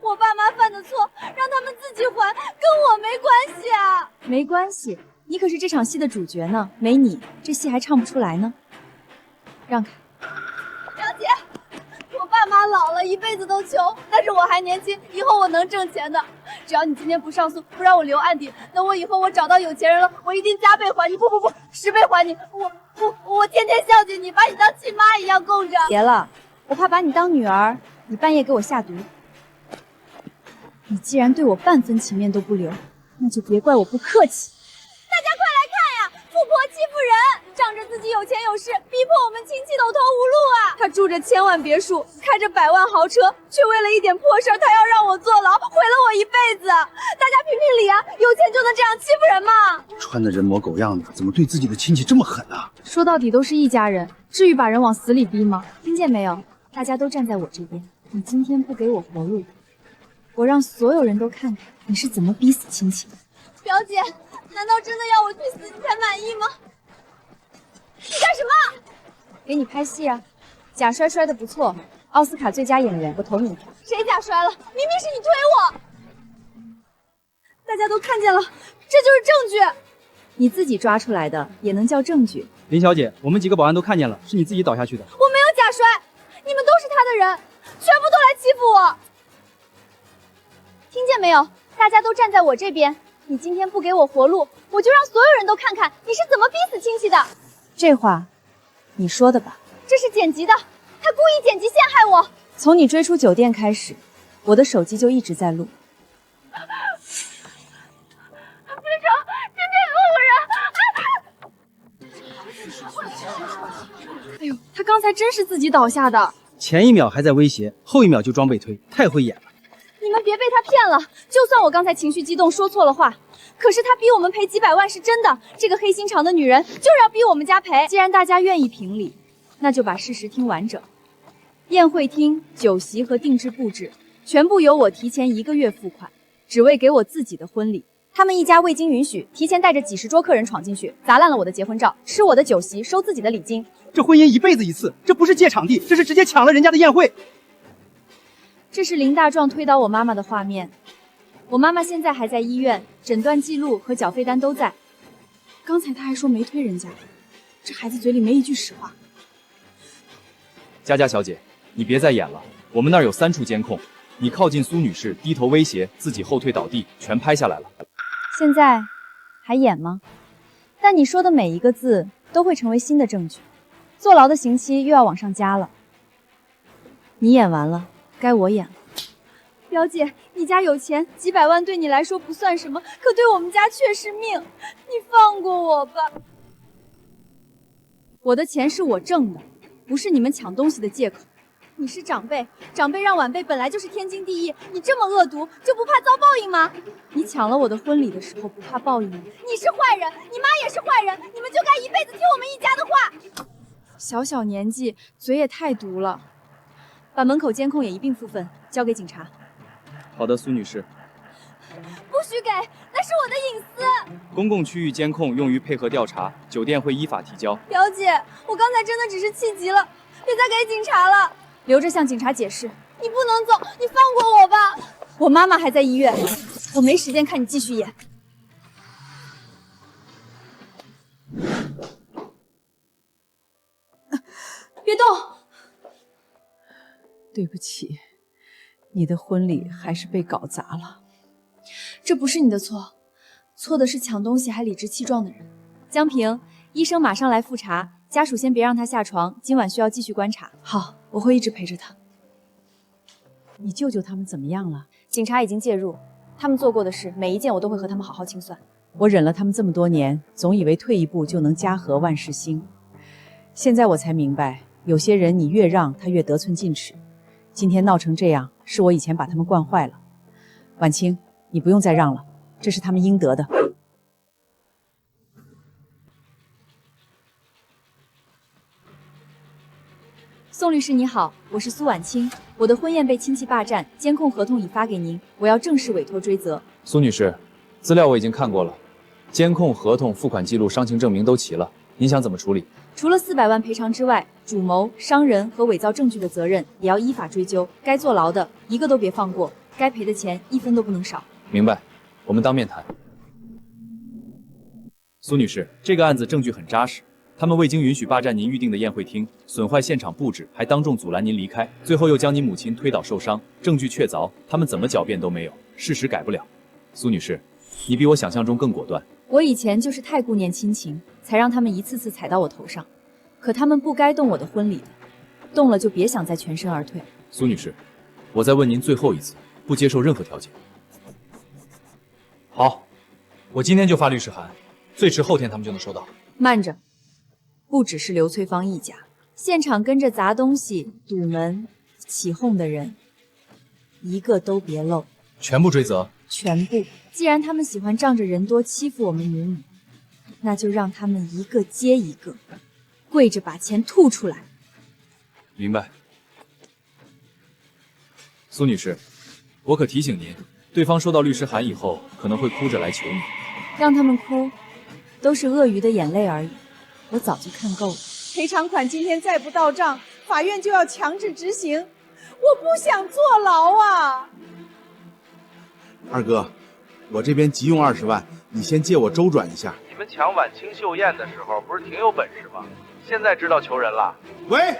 我爸妈犯的错，让他们自己还，跟我没关系啊。没关系，你可是这场戏的主角呢，没你这戏还唱不出来呢。让开。表姐，我爸妈老了，一辈子都穷，但是我还年轻，以后我能挣钱的。只要你今天不上诉，不让我留案底，等我以后我找到有钱人了，我一定加倍还你，不，10倍还你。我天天孝敬你，把你当亲妈一样供着。别了，我怕把你当女儿，你半夜给我下毒。你既然对我半分情面都不留，那就别怪我不客气。大家快来看呀，富婆欺负人，仗着自己有钱有势，逼迫我们亲戚走投无路啊！她住着千万别墅，开着100万豪车，却为了一点破事儿，她要让我坐牢，毁了我一辈子。大家评评理啊，有钱就能这样欺负人吗？穿的人模狗样的，怎么对自己的亲戚这么狠啊？说到底都是一家人，至于把人往死里逼吗？听见没有？大家都站在我这边。你今天不给我活路，我让所有人都看看你是怎么逼死亲戚的。表姐，难道真的要我去死你才满意吗？你干什么？给你拍戏啊！贾摔摔的不错，奥斯卡最佳演员，我投你一票。谁贾摔了？明明是你推我！大家都看见了，这就是证据。你自己抓出来的也能叫证据？林小姐，我们几个保安都看见了，是你自己倒下去的。我没有假摔，你们都是他的人，全部都来欺负我。听见没有？大家都站在我这边。你今天不给我活路，我就让所有人都看看你是怎么逼死亲戚的。这话，你说的吧？这是剪辑的，他故意剪辑陷害我。从你追出酒店开始，我的手机就一直在录。别吵，今天有人！哎呦，他刚才真是自己倒下的。前一秒还在威胁，后一秒就装被推，太会演了。你们别被他骗了，就算我刚才情绪激动说错了话，可是他逼我们赔几百万是真的。这个黑心肠的女人就是要逼我们家赔。既然大家愿意评理，那就把事实听完整。宴会厅、酒席和定制布置全部由我提前1个月付款，只为给我自己的婚礼。他们一家未经允许，提前带着几10桌客人闯进去，砸烂了我的结婚照，吃我的酒席，收自己的礼金。这婚姻一辈子一次，这不是借场地，这是直接抢了人家的宴会。这是林大壮推倒我妈妈的画面，我妈妈现在还在医院，诊断记录和缴费单都在。刚才他还说没推人家，这孩子嘴里没一句实话。佳佳小姐，你别再演了，我们那儿有3处监控，你靠近苏女士，低头威胁，自己后退倒地，全拍下来了。现在还演吗？但你说的每一个字都会成为新的证据，坐牢的刑期又要往上加了。你演完了，该我演了。表姐，你家有钱，几百万对你来说不算什么，可对我们家却是命。你放过我吧。我的钱是我挣的，不是你们抢东西的借口。你是长辈，长辈让晚辈本来就是天经地义。你这么恶毒，就不怕遭报应吗？你抢了我的婚礼的时候不怕报应吗？你是坏人，你妈也是坏人，你们就该一辈子听我们一家的话。小小年纪，嘴也太毒了。把门口监控也一并复份，交给警察。好的，苏女士。不许给，那是我的隐私。公共区域监控用于配合调查，酒店会依法提交。表姐，我刚才真的只是气急了，别再给警察了。留着向警察解释。你不能走，你放过我吧。我妈妈还在医院，我没时间看你继续演。别动！对不起，你的婚礼还是被搞砸了。这不是你的错，错的是抢东西还理直气壮的人。江平，医生马上来复查，家属先别让他下床，今晚需要继续观察。好，我会一直陪着他。你舅舅他们怎么样了？警察已经介入，他们做过的事，每一件我都会和他们好好清算。我忍了他们这么多年，总以为退一步就能家和万事兴。现在我才明白，有些人你越让他越得寸进尺。今天闹成这样，是我以前把他们惯坏了。婉清，你不用再让了，这是他们应得的。宋律师你好，我是苏婉清，我的婚宴被亲戚霸占，监控合同已发给您，我要正式委托追责。苏女士，资料我已经看过了，监控、合同、付款记录、伤情证明都齐了，您想怎么处理？除了400万赔偿之外，主谋、伤人和伪造证据的责任也要依法追究，该坐牢的一个都别放过，该赔的钱1分都不能少。明白，我们当面谈。苏女士，这个案子证据很扎实。他们未经允许霸占您预定的宴会厅，损坏现场布置，还当众阻拦您离开，最后又将您母亲推倒受伤，证据确凿，他们怎么狡辩都没有，事实改不了。苏女士，你比我想象中更果断。我以前就是太顾念亲情，才让他们一次次踩到我头上，可他们不该动我的婚礼的，动了就别想再全身而退。苏女士，我再问您最后一次，不接受任何条件。好，我今天就发律师函，最迟后天他们就能收到。慢着。不只是刘翠芳一家，现场跟着砸东西、堵门、起哄的人，一个都别漏，全部追责。全部。既然他们喜欢仗着人多欺负我们母女，那就让他们一个接一个，跪着把钱吐出来。明白。苏女士，我可提醒您，对方收到律师函以后，可能会哭着来求你。让他们哭，都是鳄鱼的眼泪而已。我早就看够了。赔偿款今天再不到账，法院就要强制执行。我不想坐牢啊！二哥，我这边急用20万，你先借我周转一下。你们抢晚清秀艳的时候不是挺有本事吗？现在知道求人了？喂，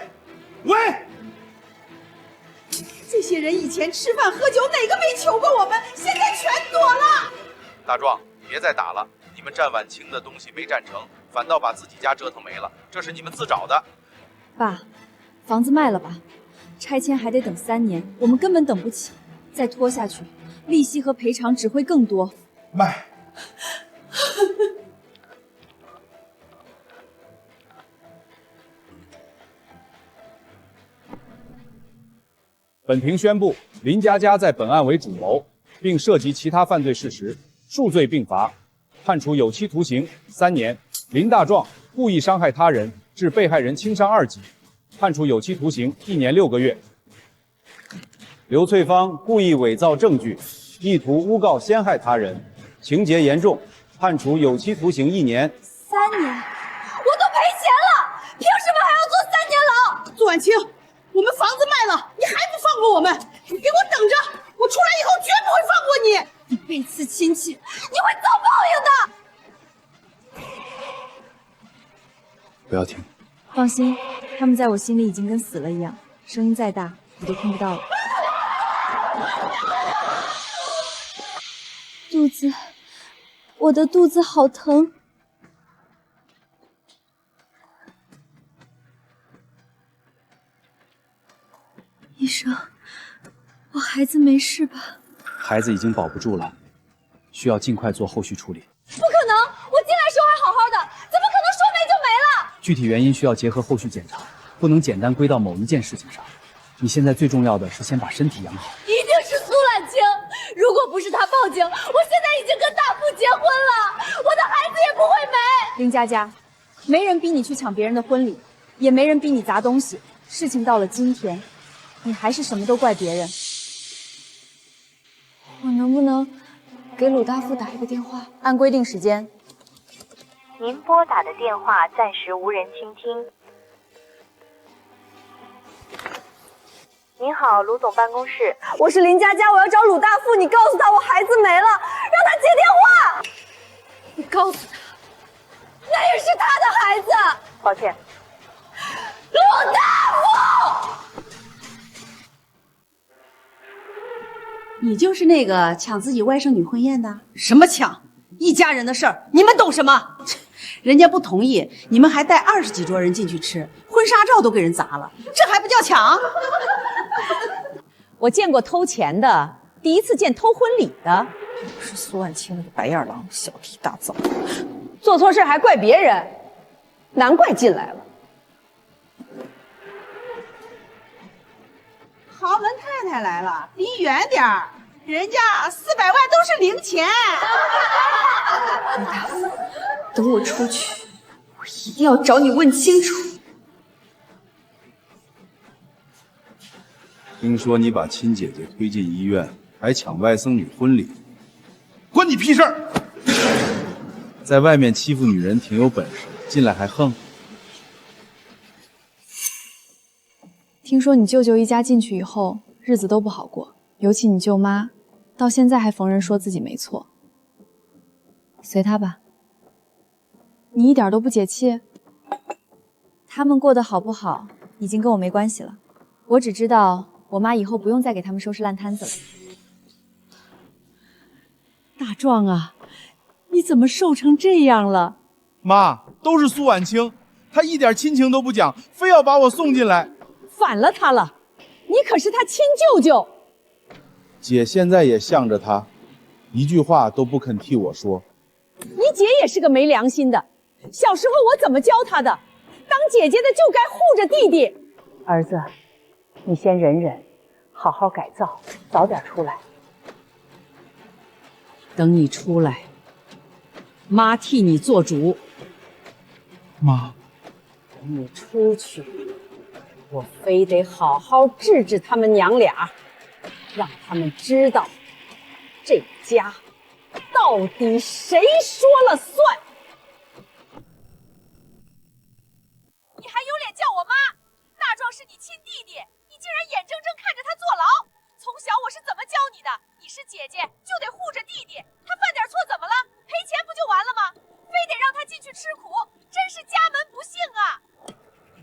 这些人以前吃饭喝酒哪个没求过我们？现在全躲了。大壮，别再打了，你们占晚清的东西没占成，反倒把自己家折腾没了，这是你们自找的。爸，房子卖了吧，拆迁还得等3年，我们根本等不起，再拖下去，利息和赔偿只会更多。卖。本庭宣布，林佳佳在本案为主谋，并涉及其他犯罪事实，数罪并罚，判处有期徒刑3年。林大壮故意伤害他人，致被害人轻伤2级，判处有期徒刑1年6个月。刘翠芳故意伪造证据，意图诬告陷害他人，情节严重，判处有期徒刑1年。3年，我都赔钱了，凭什么还要坐3年牢？苏婉清，我们房子卖了，你还不放过我们？你给我等着，我出来以后绝不会放过你！你背刺亲戚，你会遭报应的！不要听。放心，他们在我心里已经跟死了一样，声音再大，你都听不到了。肚子，我的肚子好疼。医生，我孩子没事吧？孩子已经保不住了，需要尽快做后续处理。不可能！我进来时候还好好的，怎么可能说没就没了？具体原因需要结合后续检查，不能简单归到某一件事情上。你现在最重要的是先把身体养好。一定是苏婉清，如果不是她报警，我现在已经跟大富结婚了，我的孩子也不会没。林佳佳，没人逼你去抢别人的婚礼，也没人逼你砸东西。事情到了今天，你还是什么都怪别人。我能不能给鲁大富打一个电话？按规定时间。您拨打的电话暂时无人倾听。您好，卢总办公室，我是林佳佳，我要找鲁大富，你告诉他我孩子没了，让他接电话。你告诉他，那也是他的孩子。抱歉。鲁大你就是那个抢自己外甥女婚宴的？什么抢？一家人的事儿，你们懂什么？人家不同意，你们还带20几桌人进去吃，婚纱照都给人砸了，这还不叫抢？我见过偷钱的，第一次见偷婚礼的。是苏万清那个白眼狼，小题大做，做错事还怪别人，难怪进来了。豪门太太来了，离远点儿，人家400万都是零钱。陆大夫，等我出去，我一定要找你问清楚。听说你把亲姐姐推进医院，还抢外甥女婚礼，关你屁事儿！在外面欺负女人挺有本事，进来还横。听说你舅舅一家进去以后，日子都不好过，尤其你舅妈，到现在还逢人说自己没错。随他吧，你一点都不解气。他们过得好不好，已经跟我没关系了。我只知道，我妈以后不用再给他们收拾烂摊子了。大壮啊，你怎么瘦成这样了？妈，都是苏婉清，她一点亲情都不讲，非要把我送进来。反了他了，你可是他亲舅舅。姐现在也向着他，一句话都不肯替我说。你姐也是个没良心的，小时候我怎么教她的？当姐姐的就该护着弟弟。儿子，你先忍忍，好好改造，早点出来。等你出来，妈替你做主。妈，等你出去，我非得好好治治他们娘俩，让他们知道这家到底谁说了算。你还有脸叫我妈？大壮是你亲弟弟，你竟然眼睁睁看着他坐牢。从小我是怎么教你的？你是姐姐就得护着弟弟，他犯点错怎么了？赔钱不就完了吗？非得让他进去吃苦，真是家门不幸啊！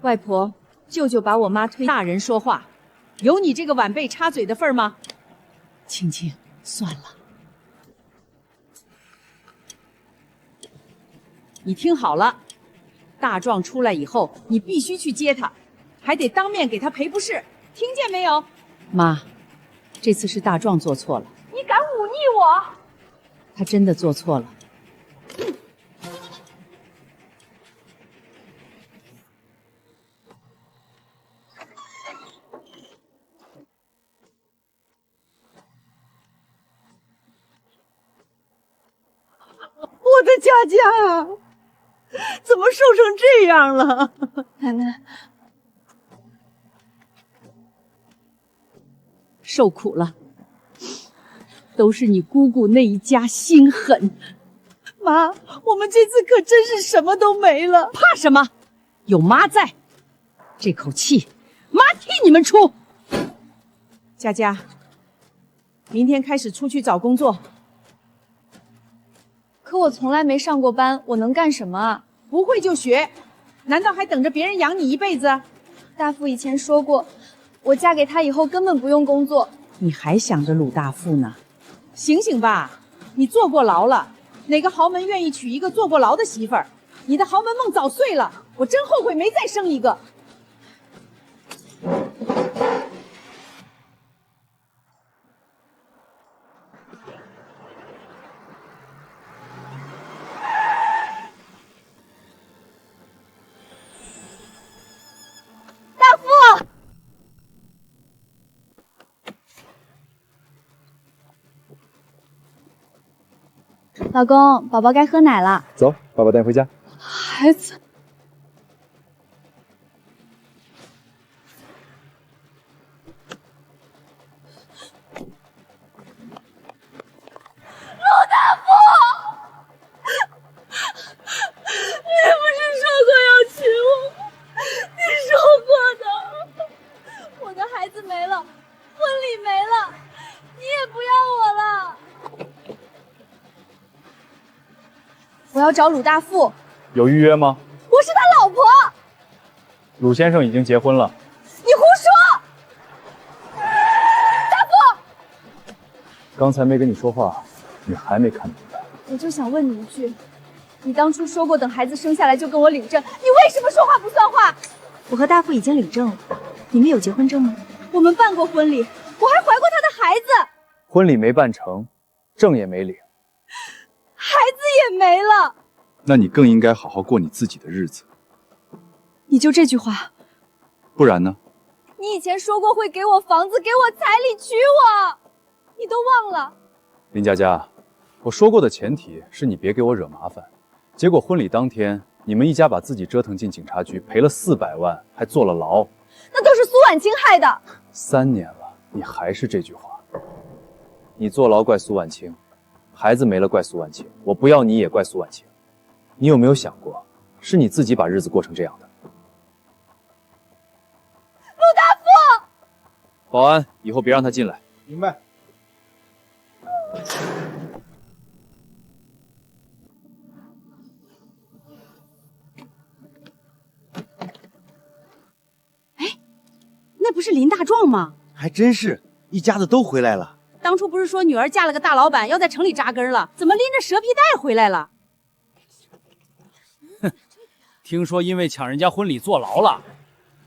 外婆，舅舅把我妈推，大人说话，有你这个晚辈插嘴的份儿吗？青青，算了。你听好了，大壮出来以后，你必须去接他，还得当面给他赔不是，听见没有？妈，这次是大壮做错了。你敢忤逆我？他真的做错了。我的佳佳，怎么瘦成这样了？奶奶，受苦了，都是你姑姑那一家心狠。妈，我们这次可真是什么都没了。怕什么？有妈在，这口气妈替你们出。佳佳，明天开始出去找工作。可我从来没上过班，我能干什么啊？不会就学，难道还等着别人养你一辈子？大夫以前说过，我嫁给他以后根本不用工作。你还想着鲁大富呢？醒醒吧，你坐过牢了，哪个豪门愿意娶一个坐过牢的媳妇儿？你的豪门梦早碎了，我真后悔没再生一个。大夫，老公，宝宝该喝奶了。走，爸爸带你回家。孩子，陆大夫，你不是说过要娶我吗？你说过的。我的孩子没了，婚礼没了，你也不要我了。我要找鲁大富。有预约吗？我是他老婆。鲁先生已经结婚了。你胡说！大夫，刚才没跟你说话，你还没看明白？我就想问你一句，你当初说过等孩子生下来就跟我领证，你为什么说话不算话？我和大富已经领证了，你们有结婚证吗？我们办过婚礼，我还怀过他的孩子。婚礼没办成，证也没领，孩子也没了。那你更应该好好过你自己的日子。你就这句话？不然呢？你以前说过会给我房子，给我彩礼，娶我，你都忘了？林佳佳，我说过的前提是你别给我惹麻烦。结果婚礼当天，你们一家把自己折腾进警察局，赔了400万，还坐了牢。那都是苏婉清害的。3年了，你还是这句话。你坐牢怪苏婉清，孩子没了怪苏婉清，我不要你也怪苏婉清。你有没有想过，是你自己把日子过成这样的？陆大富，保安，以后别让他进来。明白。那不是林大壮吗？还真是，一家子都回来了。当初不是说女儿嫁了个大老板，要在城里扎根了，怎么拎着蛇皮袋回来了？哼，听说因为抢人家婚礼坐牢了，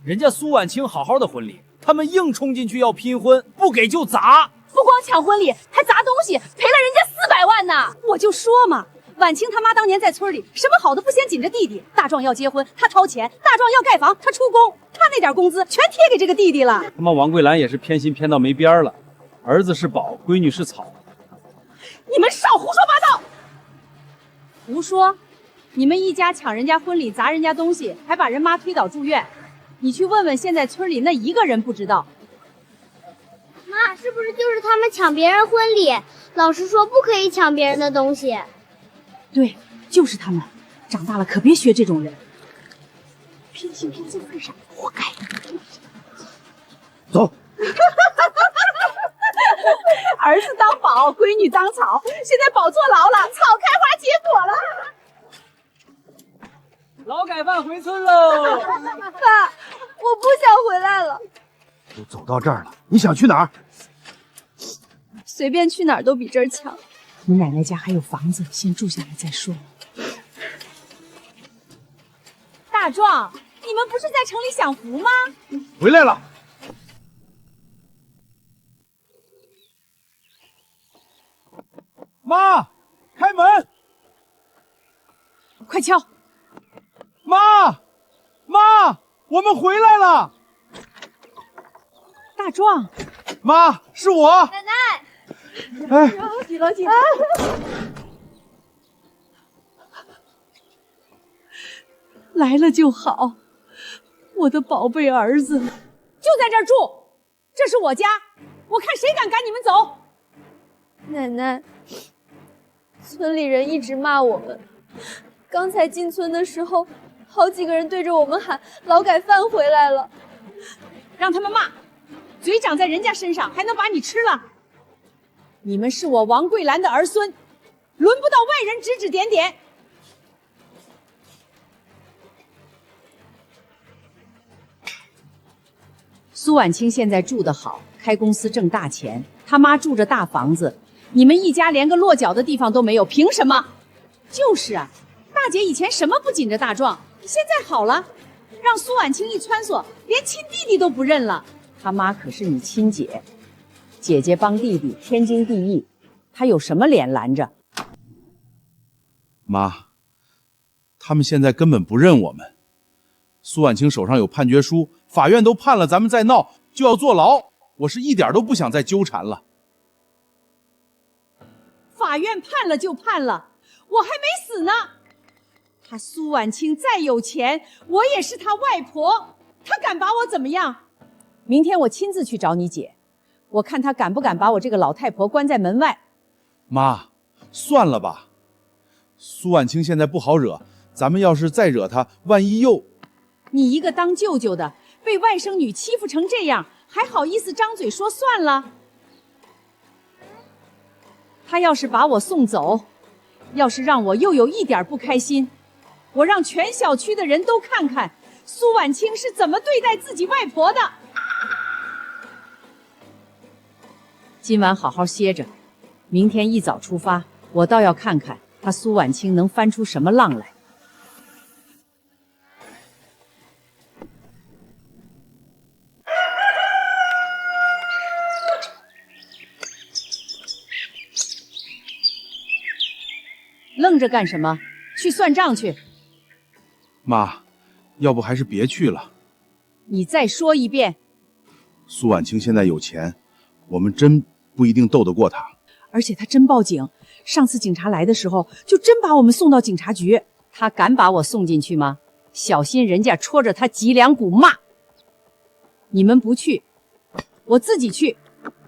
人家苏婉清好好的婚礼，他们硬冲进去要拼婚，不给就砸。不光抢婚礼，还砸东西，赔了人家400万呢！我就说嘛，婉清他妈当年在村里什么好的不先紧着弟弟，大壮要结婚他掏钱，大壮要盖房他出工，他那点工资全贴给这个弟弟了。他妈王桂兰也是偏心偏到没边了，儿子是宝，闺女是草。你们少胡说八道！胡说！你们一家抢人家婚礼，砸人家东西，还把人妈推倒住院。你去问问现在村里那一个人不知道。妈，是不是就是他们抢别人婚礼？老师说不可以抢别人的东西。对，就是他们。长大了可别学这种人。偏心偏自份上，活该。走。儿子当宝，闺女当草，现在宝坐牢了，草开花结果了。劳改犯回村喽！爸，我不想回来了。都走到这儿了，你想去哪儿？随便去哪儿都比这儿强。你奶奶家还有房子，先住下来再说。大壮，你们不是在城里享福吗？回来了。妈，开门！快敲！妈，妈，我们回来了。大壮，妈，是我。奶奶，哎，老几。来了就好，我的宝贝儿子，就在这儿住，这是我家，我看谁敢赶你们走。奶奶，村里人一直骂我们，刚才进村的时候，好几个人对着我们喊“劳改犯回来了”，让他们骂，嘴长在人家身上，还能把你吃了？你们是我王桂兰的儿孙，轮不到外人指指点点。苏婉清现在住得好，开公司挣大钱，他妈住着大房子，你们一家连个落脚的地方都没有，凭什么？就是啊，大姐以前什么不紧着大壮，现在好了，让苏婉清一穿梭，连亲弟弟都不认了。他妈可是你亲姐，姐姐帮弟弟天经地义，他有什么脸拦着？妈，他们现在根本不认我们。苏婉清手上有判决书，法院都判了，咱们再闹就要坐牢。我是一点都不想再纠缠了。法院判了就判了，我还没死呢。他苏婉清再有钱，我也是他外婆，他敢把我怎么样？明天我亲自去找你姐，我看他敢不敢把我这个老太婆关在门外。妈，算了吧，苏婉清现在不好惹，咱们要是再惹她，万一又……你一个当舅舅的，被外甥女欺负成这样，还好意思张嘴说算了？他要是把我送走，要是让我又有一点不开心，我让全小区的人都看看苏婉清是怎么对待自己外婆的。今晚好好歇着，明天一早出发，我倒要看看他苏婉清能翻出什么浪来。愣着干什么？去算账去！妈，要不还是别去了。你再说一遍。苏婉清现在有钱，我们真不一定斗得过她。而且他真报警，上次警察来的时候，就真把我们送到警察局。他敢把我送进去吗？小心人家戳着他脊梁骨骂。你们不去，我自己去。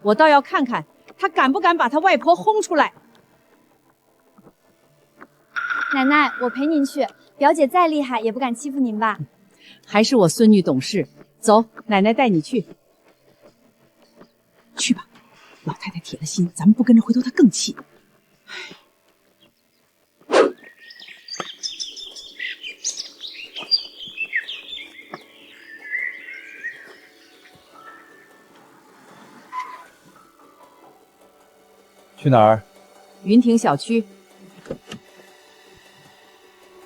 我倒要看看他敢不敢把他外婆轰出来。奶奶，我陪您去。表姐再厉害也不敢欺负您吧？还是我孙女懂事。走，奶奶带你去。去吧，老太太铁了心，咱们不跟着，回头她更气。去哪儿？云亭小区。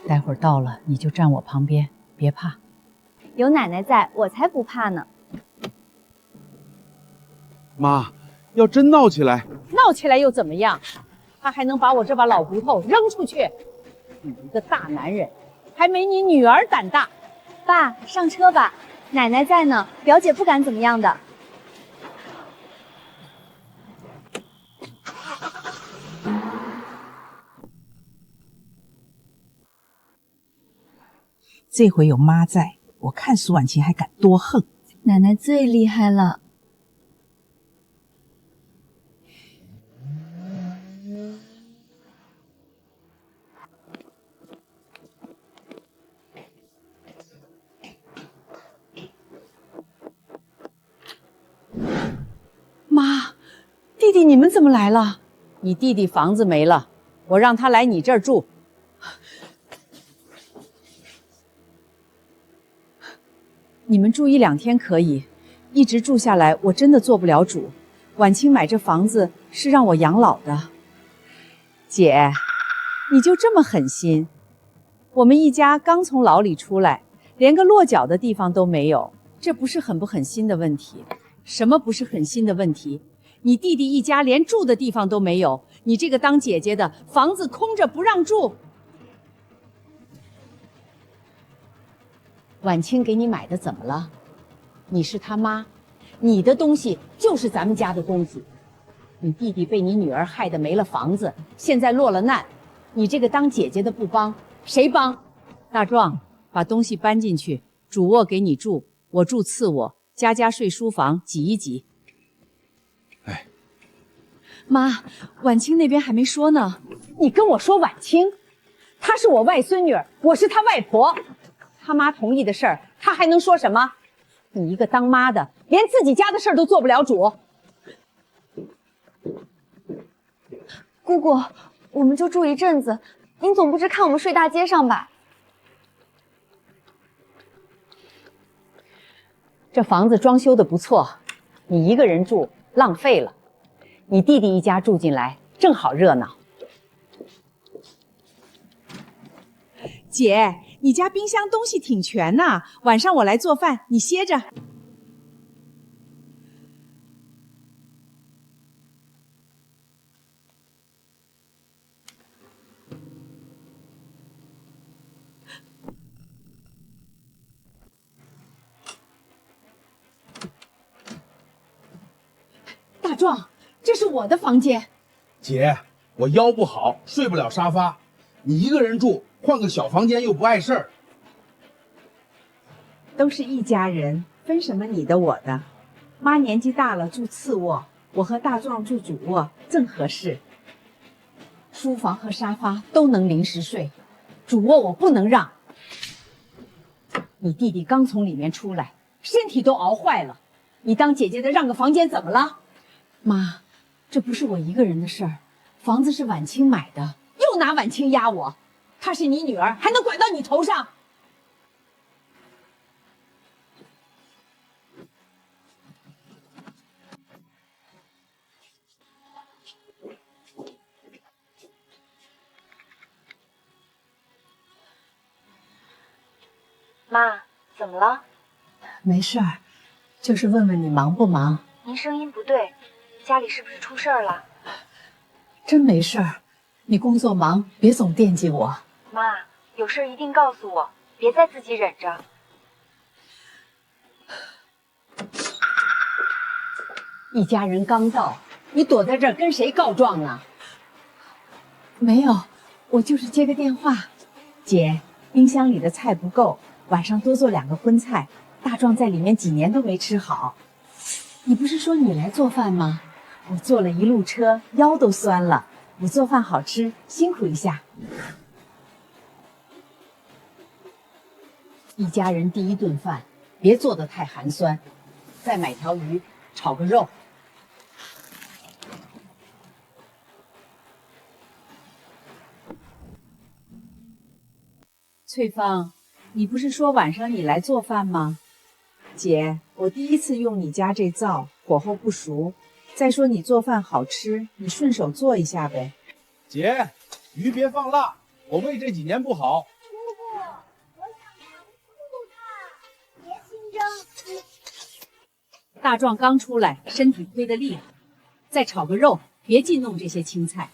待会儿到了，你就站我旁边，别怕。有奶奶在，我才不怕呢。妈，要真闹起来，闹起来又怎么样？他还能把我这把老骨头扔出去？你一个大男人，还没你女儿胆大。爸，上车吧，奶奶在呢，表姐不敢怎么样的。这回有妈在，我看苏婉清还敢多横。奶奶最厉害了。妈，弟弟你们怎么来了？你弟弟房子没了，我让他来你这儿住。你们住1-2天可以，一直住下来我真的做不了主。婉清买这房子是让我养老的。姐，你就这么狠心？我们一家刚从牢里出来，连个落脚的地方都没有，这不是狠不狠心的问题。什么不是狠心的问题？你弟弟一家连住的地方都没有，你这个当姐姐的房子空着不让住。婉清给你买的怎么了？你是他妈，你的东西就是咱们家的东西。你弟弟被你女儿害得没了房子，现在落了难，你这个当姐姐的不帮，谁帮？大壮，把东西搬进去，主卧给你住，我住次卧，家睡书房，挤一挤。哎，妈，婉清那边还没说呢。你跟我说婉清，她是我外孙女，我是她外婆。他妈同意的事儿，他还能说什么？你一个当妈的，连自己家的事儿都做不了主。姑姑，我们就住一阵子，您总不是看我们睡大街上吧？这房子装修的不错，你一个人住浪费了。你弟弟一家住进来，正好热闹。姐，你家冰箱东西挺全呐，晚上我来做饭，你歇着。大壮，这是我的房间。姐，我腰不好，睡不了沙发，你一个人住，换个小房间又不碍事儿。都是一家人，分什么你的我的？妈年纪大了，住次卧，我和大壮住主卧，正合适。书房和沙发都能临时睡，主卧我不能让。你弟弟刚从里面出来，身体都熬坏了，你当姐姐的让个房间怎么了？妈，这不是我一个人的事儿，房子是婉清买的，又拿婉清压我，她是你女儿，还能管到你头上？妈，怎么了？没事儿，就是问问你忙不忙。您声音不对，家里是不是出事儿了？真没事儿，你工作忙，别总惦记我。妈，有事一定告诉我，别再自己忍着。一家人刚到，你躲在这儿跟谁告状呢？没有，我就是接个电话。姐，冰箱里的菜不够，晚上多做2个荤菜。大壮在里面几年都没吃好。你不是说你来做饭吗？我坐了一路车，腰都酸了。我做饭好吃，辛苦一下。一家人第一顿饭，别做得太寒酸。再买条鱼，炒个肉。翠芳，你不是说晚上你来做饭吗？姐，我第一次用你家这灶，火候不熟。再说你做饭好吃，你顺手做一下呗。姐，鱼别放辣，我胃这几年不好。姑姑，我想尝醋的，别心争。大壮刚出来，身体亏得厉害，再炒个肉，别净弄这些青菜。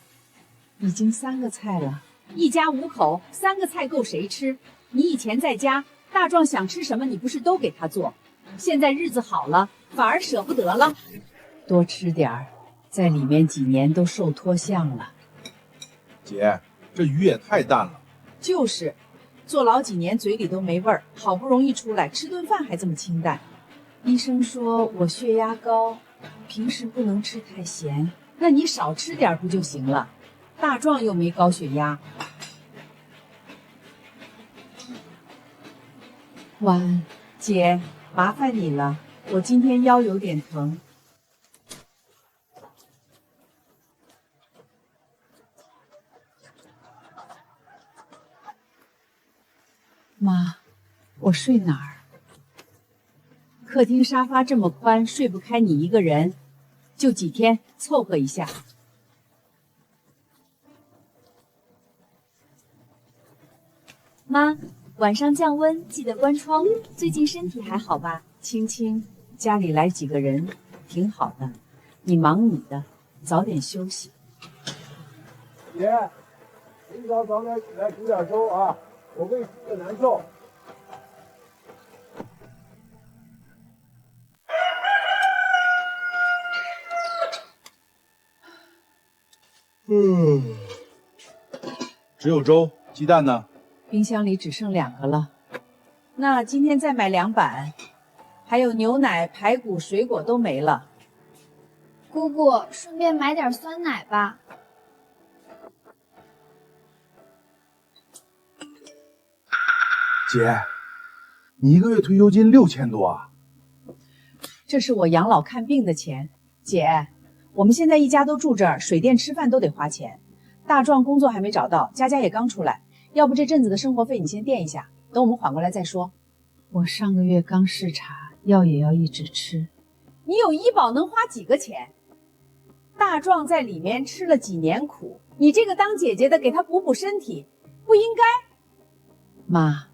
已经3个菜了，一家5口，3个菜够谁吃？你以前在家，大壮想吃什么，你不是都给他做？现在日子好了，反而舍不得了。多吃点儿，在里面几年都瘦脱相了。姐，这鱼也太淡了。就是，坐牢几年嘴里都没味儿，好不容易出来吃顿饭还这么清淡。医生说我血压高，平时不能吃太咸。那你少吃点不就行了？大壮又没高血压。晚安，姐，麻烦你了，我今天腰有点疼。妈，我睡哪儿？客厅沙发这么宽，睡不开你一个人，就几天凑合一下。妈，晚上降温记得关窗。最近身体还好吧？青青，家里来几个人，挺好的。你忙你的，早点休息。姐，明早早点起来煮点粥啊，我胃吃的难受。只有粥，鸡蛋呢？冰箱里只剩2个了。那今天再买2板，还有牛奶、排骨、水果都没了。姑姑，顺便买点酸奶吧。姐，你1个月退休金6000多啊？这是我养老看病的钱。姐，我们现在一家都住这儿，水电吃饭都得花钱。大壮工作还没找到，佳佳也刚出来，要不这阵子的生活费你先垫一下，等我们缓过来再说。我上个月刚视察，药也要一直吃。你有医保能花几个钱？大壮在里面吃了几年苦，你这个当姐姐的给他补补身体，不应该。妈，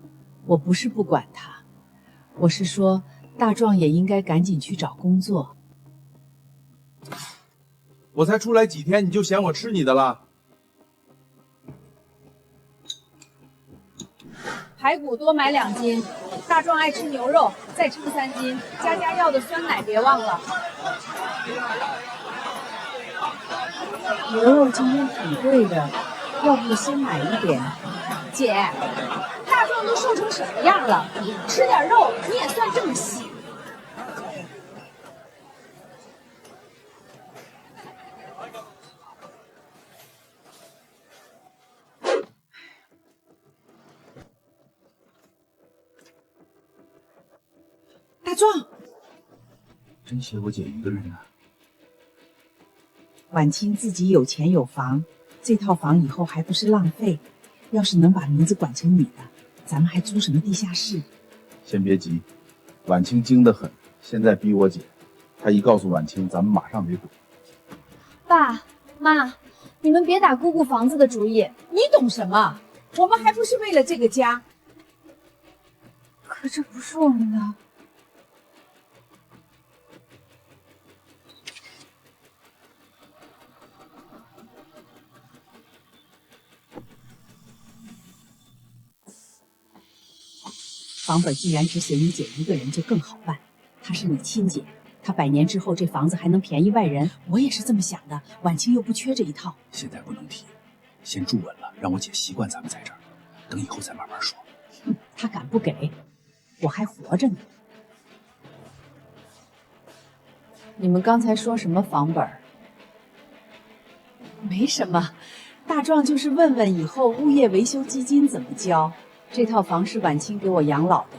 我不是不管他，我是说大壮也应该赶紧去找工作。我才出来几天，你就嫌我吃你的了？排骨多买2斤，大壮爱吃牛肉，再称3斤。佳佳要的酸奶别忘了。牛肉今天挺贵的，要不先买一点。姐，大壮都瘦成什么样了，吃点肉你也算这么细。大壮，真写我姐一个人啊。婉清自己有钱有房，这套房以后还不是浪费？要是能把名字管成你的，咱们还租什么地下室？先别急，婉清精得很，现在逼我姐，她一告诉婉清，咱们马上得滚。爸妈，你们别打姑姑房子的主意。你懂什么？我们还不是为了这个家。可这不是我们的。房本既然只写你姐一个人，就更好办。她是你亲姐，她100年之后这房子还能便宜外人。我也是这么想的。婉清又不缺这一套，现在不能提，先住稳了，让我姐习惯咱们在这儿，等以后再慢慢说。她敢不给？我还活着呢。你们刚才说什么房本？没什么，大壮就是问问以后物业维修基金怎么交。这套房是婉清给我养老的，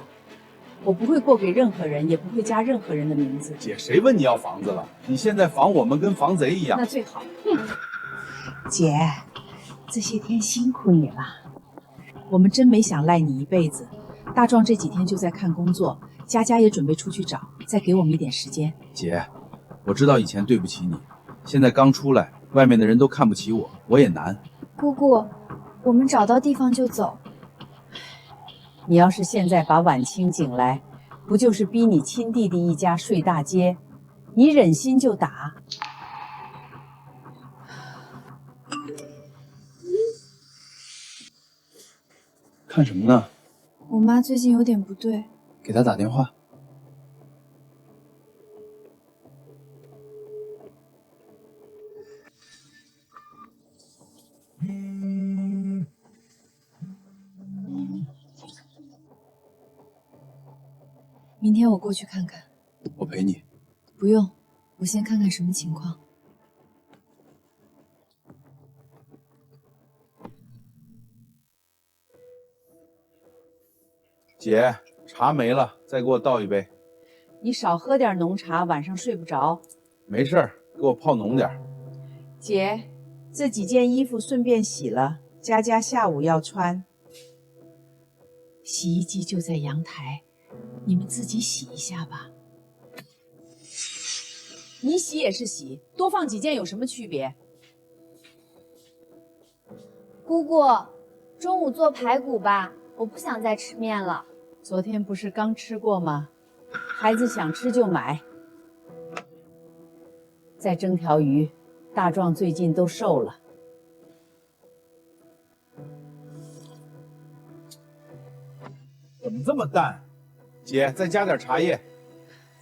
我不会过给任何人，也不会加任何人的名字。姐，谁问你要房子了？你现在防我们跟防贼一样。那最好。姐，这些天辛苦你了，我们真没想赖你一辈子。大壮这几天就在看工作，佳佳也准备出去找，再给我们一点时间。姐，我知道以前对不起你，现在刚出来，外面的人都看不起我，我也难。姑姑，我们找到地方就走。你要是现在把婉清请来，不就是逼你亲弟弟一家睡大街？你忍心就打？看什么呢？我妈最近有点不对，给她打电话。明天我过去看看。我陪你。不用，我先看看什么情况。姐，茶没了，再给我倒一杯。你少喝点浓茶，晚上睡不着。没事儿，给我泡浓点。姐，这几件衣服顺便洗了，佳佳下午要穿。洗衣机就在阳台，你们自己洗一下吧。你洗也是洗，多放几件有什么区别？姑姑，中午做排骨吧，我不想再吃面了。昨天不是刚吃过吗？孩子想吃就买。再蒸条鱼，大壮最近都瘦了。怎么这么淡？姐，再加点茶叶。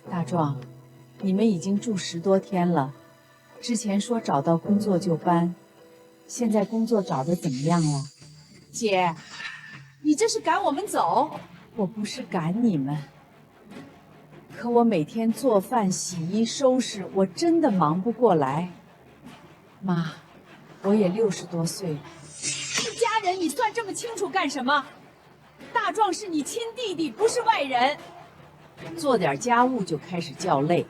大壮，你们已经住10多天了，之前说找到工作就搬，现在工作找的怎么样了？姐，你这是赶我们走？我不是赶你们，可我每天做饭、洗衣、收拾，我真的忙不过来。妈，我也60多岁了。一家人，你算这么清楚干什么？大壮是你亲弟弟，不是外人。做点家务就开始叫累。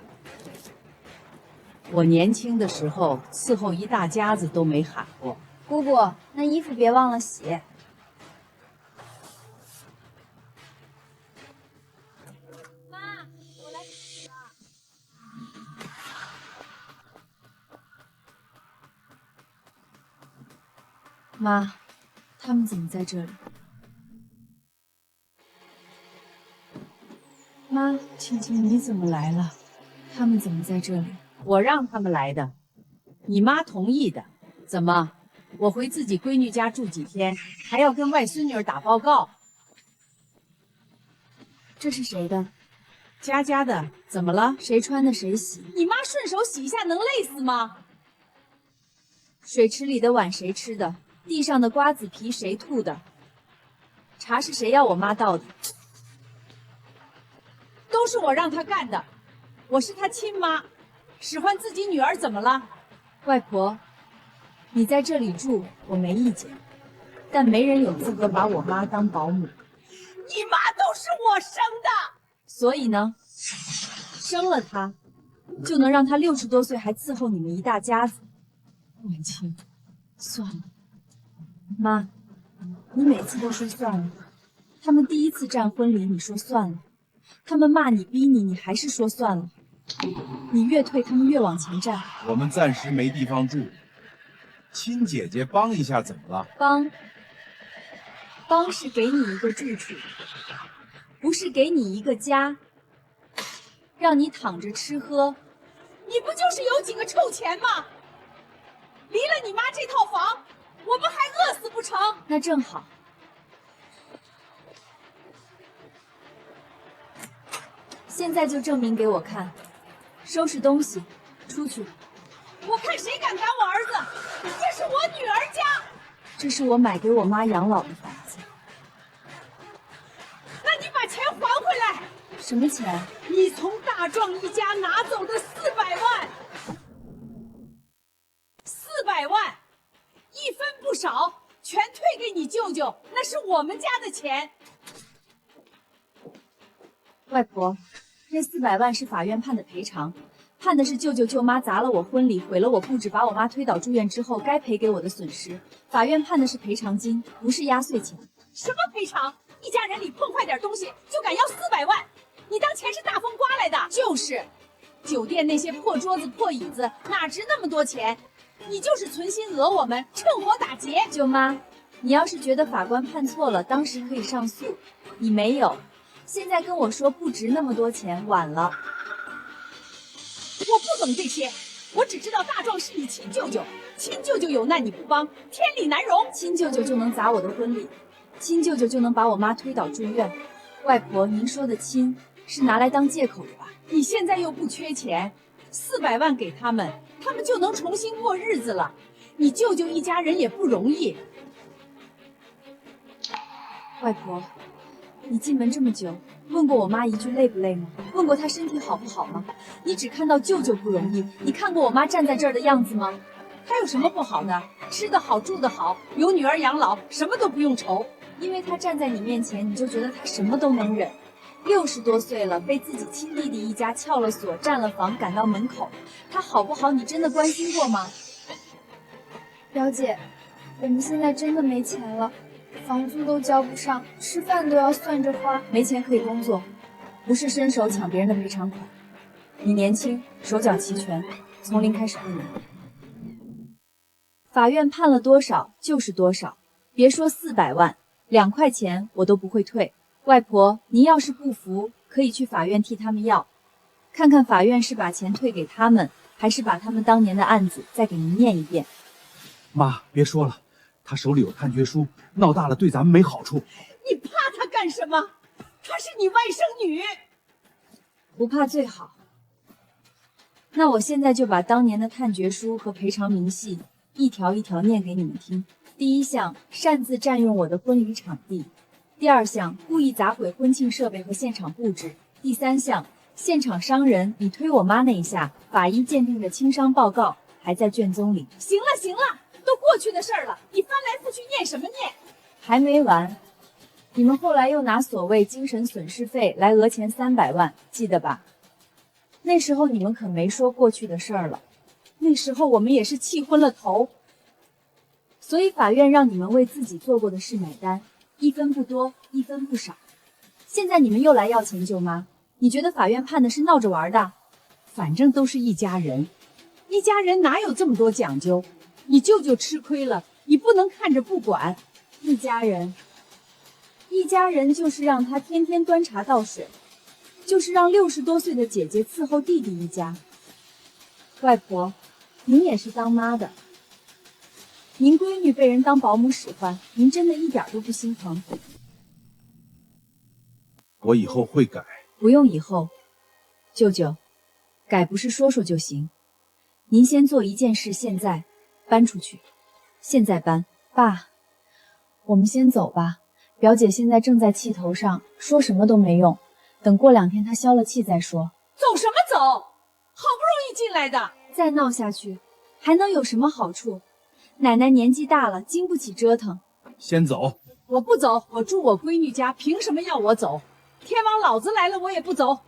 我年轻的时候伺候一大家子都没喊过。姑姑，那衣服别忘了洗。妈，我来洗了。妈，他们怎么在这里？妈，晴晴，你怎么来了？他们怎么在这里？我让他们来的，你妈同意的。怎么，我回自己闺女家住几天，还要跟外孙女儿打报告？这是谁的？佳佳的。怎么了？谁穿的谁洗？你妈顺手洗一下能累死吗？水池里的碗谁吃的？地上的瓜子皮谁吐的？茶是谁要我妈倒的？都是我让她干的，我是她亲妈，使唤自己女儿怎么了？外婆，你在这里住我没意见，但没人有资格把我妈当保姆。你妈都是我生的，所以呢，生了她，就能让她60多岁还伺候你们一大家子。婉清，算了，妈，你每次都说算了。他们第一次站婚礼，你说算了。他们骂你逼你，你还是说算了。你越退，他们越往前站。我们暂时没地方住，亲姐姐帮一下怎么了？帮是给你一个住处，不是给你一个家，让你躺着吃喝，你不就是有几个臭钱吗？离了你妈这套房，我们还饿死不成？那正好。现在就证明给我看，收拾东西，出去。我看谁敢赶我儿子！这是我女儿家，这是我买给我妈养老的房子。那你把钱还回来。什么钱？你从大壮一家拿走的400万，400万，一分不少，全退给你舅舅，那是我们家的钱。外婆，这400万是法院判的赔偿，判的是舅舅舅妈砸了我婚礼，毁了我布置，把我妈推倒住院之后该赔给我的损失。法院判的是赔偿金，不是压岁钱。什么赔偿？一家人里碰坏点东西就敢要400万？你当钱是大风刮来的？就是，酒店那些破桌子破椅子哪值那么多钱？你就是存心讹我们，趁火打劫。舅妈，你要是觉得法官判错了，当时可以上诉，你没有，现在跟我说不值那么多钱，晚了。我不懂这些，我只知道大壮是你亲舅舅，亲舅舅有难你不帮，天理难容。亲舅舅就能砸我的婚礼，亲舅舅就能把我妈推倒住院。外婆，您说的亲是拿来当借口的吧？你现在又不缺钱，400万给他们，他们就能重新过日子了。你舅舅一家人也不容易。外婆，你进门这么久，问过我妈一句累不累吗？问过她身体好不好吗？你只看到舅舅不容易，你看过我妈站在这儿的样子吗？她有什么不好的？吃得好，住得好，有女儿养老，什么都不用愁。因为她站在你面前，你就觉得她什么都能忍。60多岁了，被自己亲弟弟一家撬了锁，占了房，赶到门口，她好不好，你真的关心过吗？表姐，我们现在真的没钱了，房租都交不上，吃饭都要算着花。没钱可以工作，不是伸手抢别人的赔偿款。你年轻，手脚齐全，从零开始不难。法院判了多少就是多少，别说400万，2块钱我都不会退。外婆，您要是不服，可以去法院替他们要，看看法院是把钱退给他们，还是把他们当年的案子再给您念一遍。妈，别说了，他手里有判决书，闹大了对咱们没好处。你怕他干什么？她是你外甥女。不怕最好。那我现在就把当年的判决书和赔偿明细一条一条念给你们听。第一项，擅自占用我的婚礼场地；第二项，故意砸毁婚庆设备和现场布置；第三项，现场伤人，你推我妈那一下，法医鉴定的轻伤报告还在卷宗里。行了行了，都过去的事儿了，你翻来覆去念什么念？还没完，你们后来又拿所谓精神损失费来讹钱300万，记得吧？那时候你们可没说过去的事儿了，那时候我们也是气昏了头。所以法院让你们为自己做过的事买单，一分不多，一分不少。现在你们又来要钱，舅妈，你觉得法院判的是闹着玩的？反正都是一家人，一家人哪有这么多讲究？你舅舅吃亏了，你不能看着不管。一家人，一家人就是让他天天端茶倒水，就是让60多岁的姐姐伺候弟弟一家。外婆，您也是当妈的，您闺女被人当保姆使唤，您真的一点都不心疼？我以后会改。不用以后，舅舅，改不是说说就行。您先做一件事，现在搬出去，现在搬。爸，我们先走吧。表姐现在正在气头上，说什么都没用，等过2天她消了气再说。走什么走？好不容易进来的，再闹下去，还能有什么好处？奶奶年纪大了，经不起折腾。先走。我不走，我住我闺女家，凭什么要我走？天王老子来了，我也不走。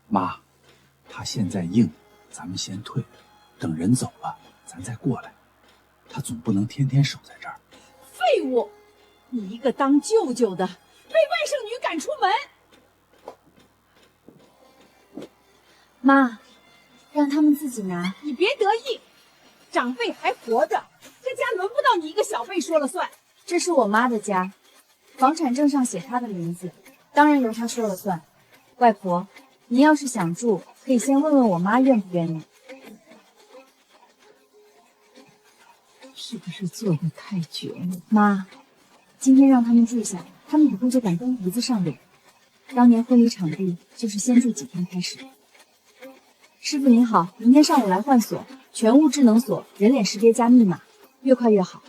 妈，他现在硬，咱们先退，等人走了，咱再过来。他总不能天天守在这儿。废物！你一个当舅舅的，被外甥女赶出门。妈，让他们自己拿。你别得意，长辈还活着，这家轮不到你一个小辈说了算。这是我妈的家，房产证上写她的名字，当然由他说了算。外婆，您要是想住，可以先问问我妈愿不愿意。是不是做的太绝了？妈，今天让他们住下，他们以后就敢蹬鼻子上脸。当年婚礼场地就是先住几天开始。师傅您好，明天上午来换锁，全屋智能锁，人脸识别加密码，越快越好。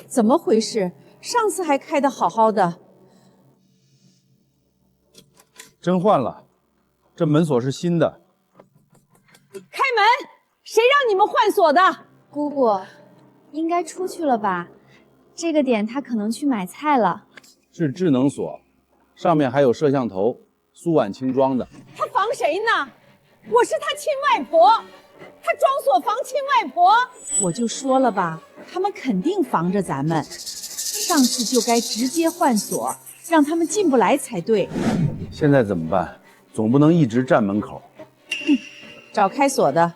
怎么回事？上次还开得好好的，真换了，这门锁是新的。开门！谁让你们换锁的？姑姑，应该出去了吧？这个点他可能去买菜了。是智能锁，上面还有摄像头，苏婉清装的。他防谁呢？我是他亲外婆，他装锁防亲外婆。我就说了吧，他们肯定防着咱们。上次就该直接换锁，让他们进不来才对。现在怎么办？总不能一直站门口。找开锁的，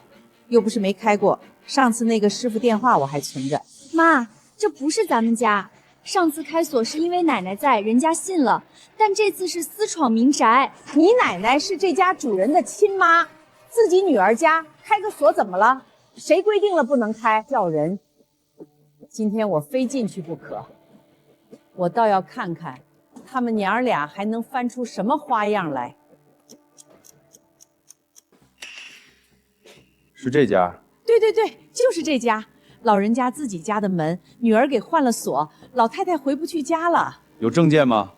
又不是没开过。上次那个师傅电话我还存着。妈，这不是咱们家。上次开锁是因为奶奶在，人家信了。但这次是私闯民宅。你奶奶是这家主人的亲妈，自己女儿家开个锁怎么了？谁规定了不能开？叫人。今天我非进去不可。我倒要看看，他们娘儿俩还能翻出什么花样来。是这家？对对对，就是这家。老人家自己家的门，女儿给换了锁，老太太回不去家了。有证件吗？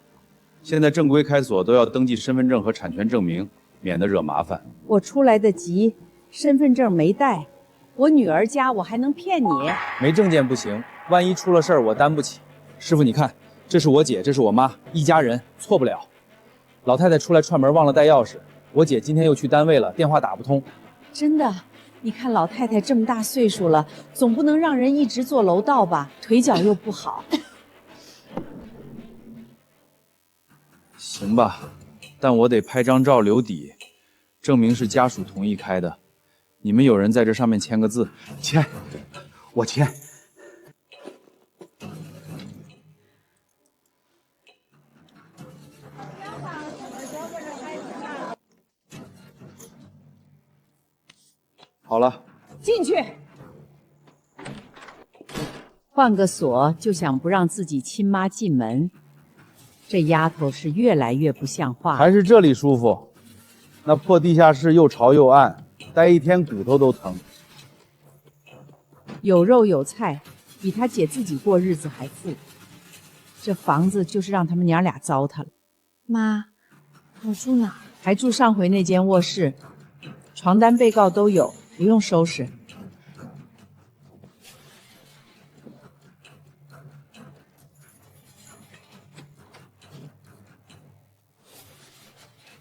现在正规开锁都要登记身份证和产权证明，免得惹麻烦。我出来得急，身份证没带。我女儿家我还能骗你？没证件不行，万一出了事儿我担不起。师傅，你看，这是我姐，这是我妈，一家人，错不了。老太太出来串门忘了带钥匙，我姐今天又去单位了，电话打不通。真的。你看老太太这么大岁数了，总不能让人一直坐楼道吧？腿脚又不好。行吧，但我得拍张照留底，证明是家属同意开的。你们有人在这上面签个字。签，我签。好了，进去。换个锁就想不让自己亲妈进门，这丫头是越来越不像话。还是这里舒服，那破地下室又潮又暗，待一天骨头都疼。有肉有菜，比他姐自己过日子还富。这房子就是让他们娘俩糟蹋了。妈，我住哪儿？还住上回那间卧室，床单被告都有。不用收拾。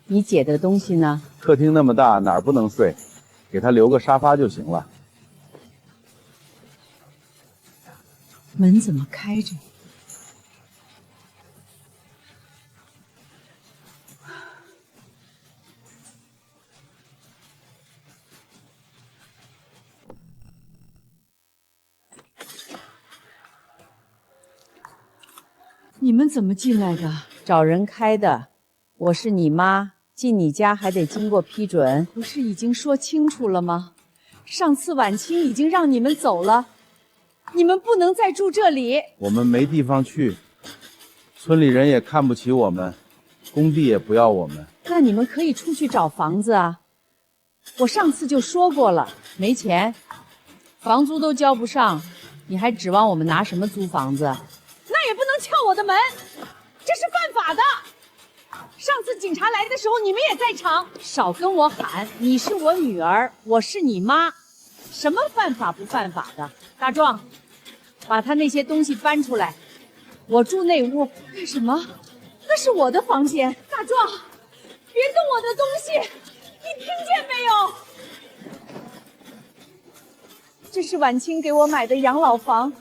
你姐的东西呢？客厅那么大，哪儿不能睡？给她留个沙发就行了。门怎么开着？你们怎么进来的？找人开的。我是你妈，进你家还得经过批准。不是已经说清楚了吗？上次晚清已经让你们走了，你们不能再住这里。我们没地方去，村里人也看不起我们，工地也不要我们。那你们可以出去找房子啊。我上次就说过了，没钱，房租都交不上，你还指望我们拿什么租房子？那也不能撬我的门，这是犯法的。上次警察来的时候，你们也在场。少跟我喊，你是我女儿，我是你妈，什么犯法不犯法的？大壮，把他那些东西搬出来。我住那屋干什么？那是我的房间。大壮，别动我的东西，你听见没有？这是晚清给我买的养老房，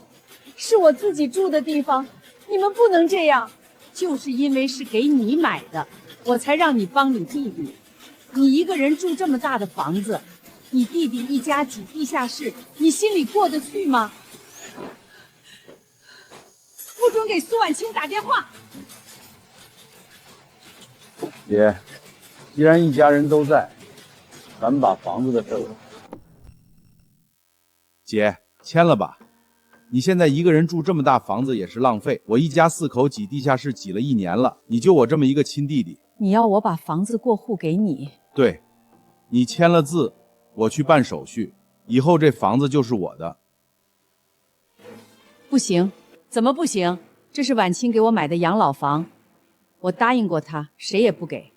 是我自己住的地方，你们不能这样。就是因为是给你买的，我才让你帮你弟弟。你一个人住这么大的房子，你弟弟一家挤地下室，你心里过得去吗？不准给苏婉清打电话。姐，既然一家人都在，咱们把房子的事儿。姐，签了吧。你现在一个人住这么大房子也是浪费，我一家4口挤地下室挤了1年了，你就我这么一个亲弟弟。你要我把房子过户给你？对，你签了字，我去办手续，以后这房子就是我的。不行，怎么不行？这是婉清给我买的养老房，我答应过她，谁也不给。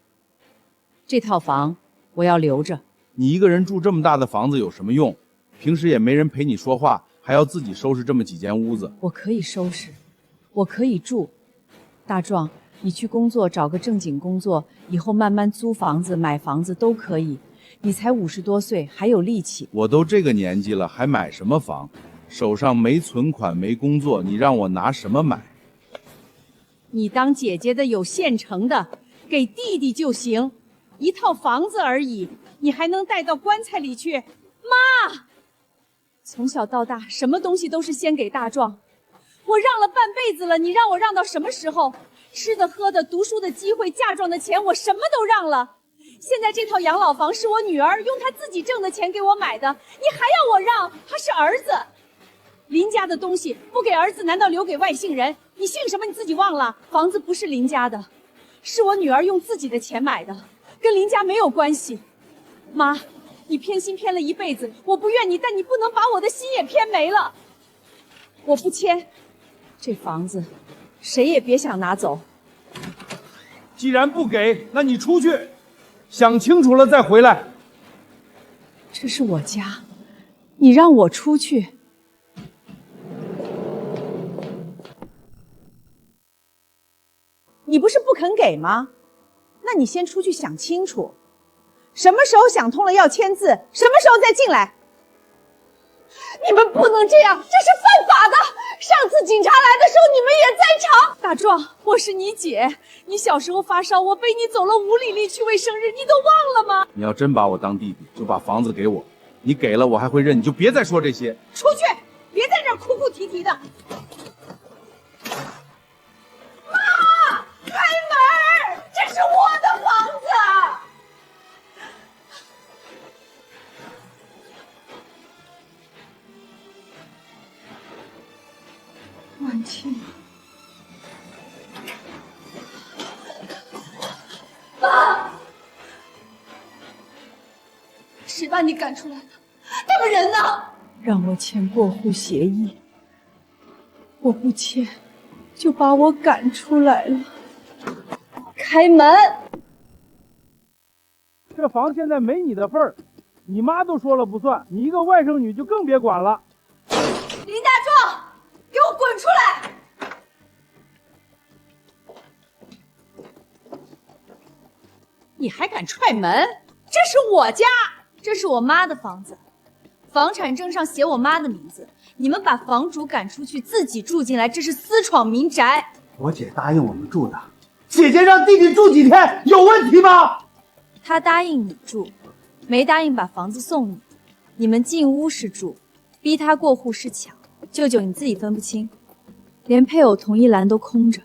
这套房我要留着。你一个人住这么大的房子有什么用？平时也没人陪你说话，还要自己收拾这么几间屋子。我可以收拾，我可以住。大壮，你去工作，找个正经工作，以后慢慢租房子、买房子都可以。你才50多岁，还有力气。我都这个年纪了，还买什么房？手上没存款，没工作，你让我拿什么买？你当姐姐的有现成的，给弟弟就行。一套房子而已，你还能带到棺材里去？妈！从小到大，什么东西都是先给大壮，我让了半辈子了，你让我让到什么时候？吃的、喝的、读书的机会、嫁妆的钱，我什么都让了。现在这套养老房是我女儿用她自己挣的钱给我买的，你还要我让？她是儿子，林家的东西不给儿子，难道留给外姓人？你姓什么？你自己忘了？房子不是林家的，是我女儿用自己的钱买的，跟林家没有关系。妈，你偏心偏了一辈子，我不怨你，但你不能把我的心也偏没了。我不签，这房子谁也别想拿走。既然不给，那你出去，想清楚了再回来。这是我家，你让我出去。你不是不肯给吗？那你先出去想清楚，什么时候想通了要签字，什么时候再进来。你们不能这样，这是犯法的。上次警察来的时候，你们也在场。大壮，我是你姐，你小时候发烧，我背你走了5里地去喂生日，你都忘了吗？你要真把我当弟弟，就把房子给我。你给了我还会认，你就别再说这些。出去，别在这儿哭哭啼啼的。妈，开门！这是我的房子。婉清，妈，谁把你赶出来的？他们人呢？让我签过户协议，我不签，就把我赶出来了。开门！这房现在没你的份儿，你妈都说了不算，你一个外甥女就更别管了。林大壮，给我滚出来！你还敢踹门？这是我家，这是我妈的房子，房产证上写我妈的名字。你们把房主赶出去，自己住进来，这是私闯民宅。我姐答应我们住的，姐姐让弟弟住几天，有问题吗？他答应你住，没答应把房子送你。你们进屋是住，逼他过户是抢。舅舅你自己分不清，连配偶同意栏都空着。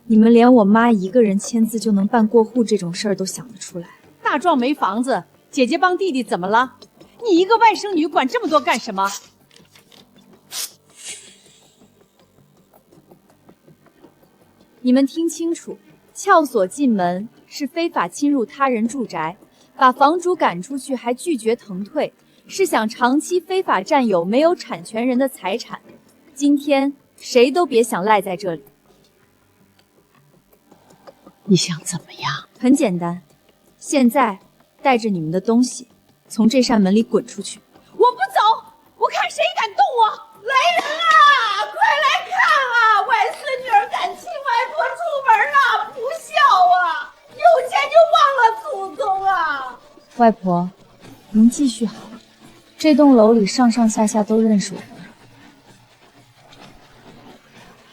你们连我妈一个人签字就能办过户这种事儿都想得出来。大壮没房子，姐姐帮弟弟怎么了？你一个外甥女管这么多干什么？你们听清楚，撬锁进门是非法侵入他人住宅，把房主赶出去还拒绝腾退，是想长期非法占有没有产权人的财产。今天谁都别想赖在这里。你想怎么样？很简单，现在带着你们的东西从这扇门里滚出去。我不走，我看谁敢动我！来人啊，快来看啊！外孙女儿赶亲外婆出门了，不孝啊！有钱就忘了祖宗啊！外婆，您继续好，这栋楼里上上下下都认识我们。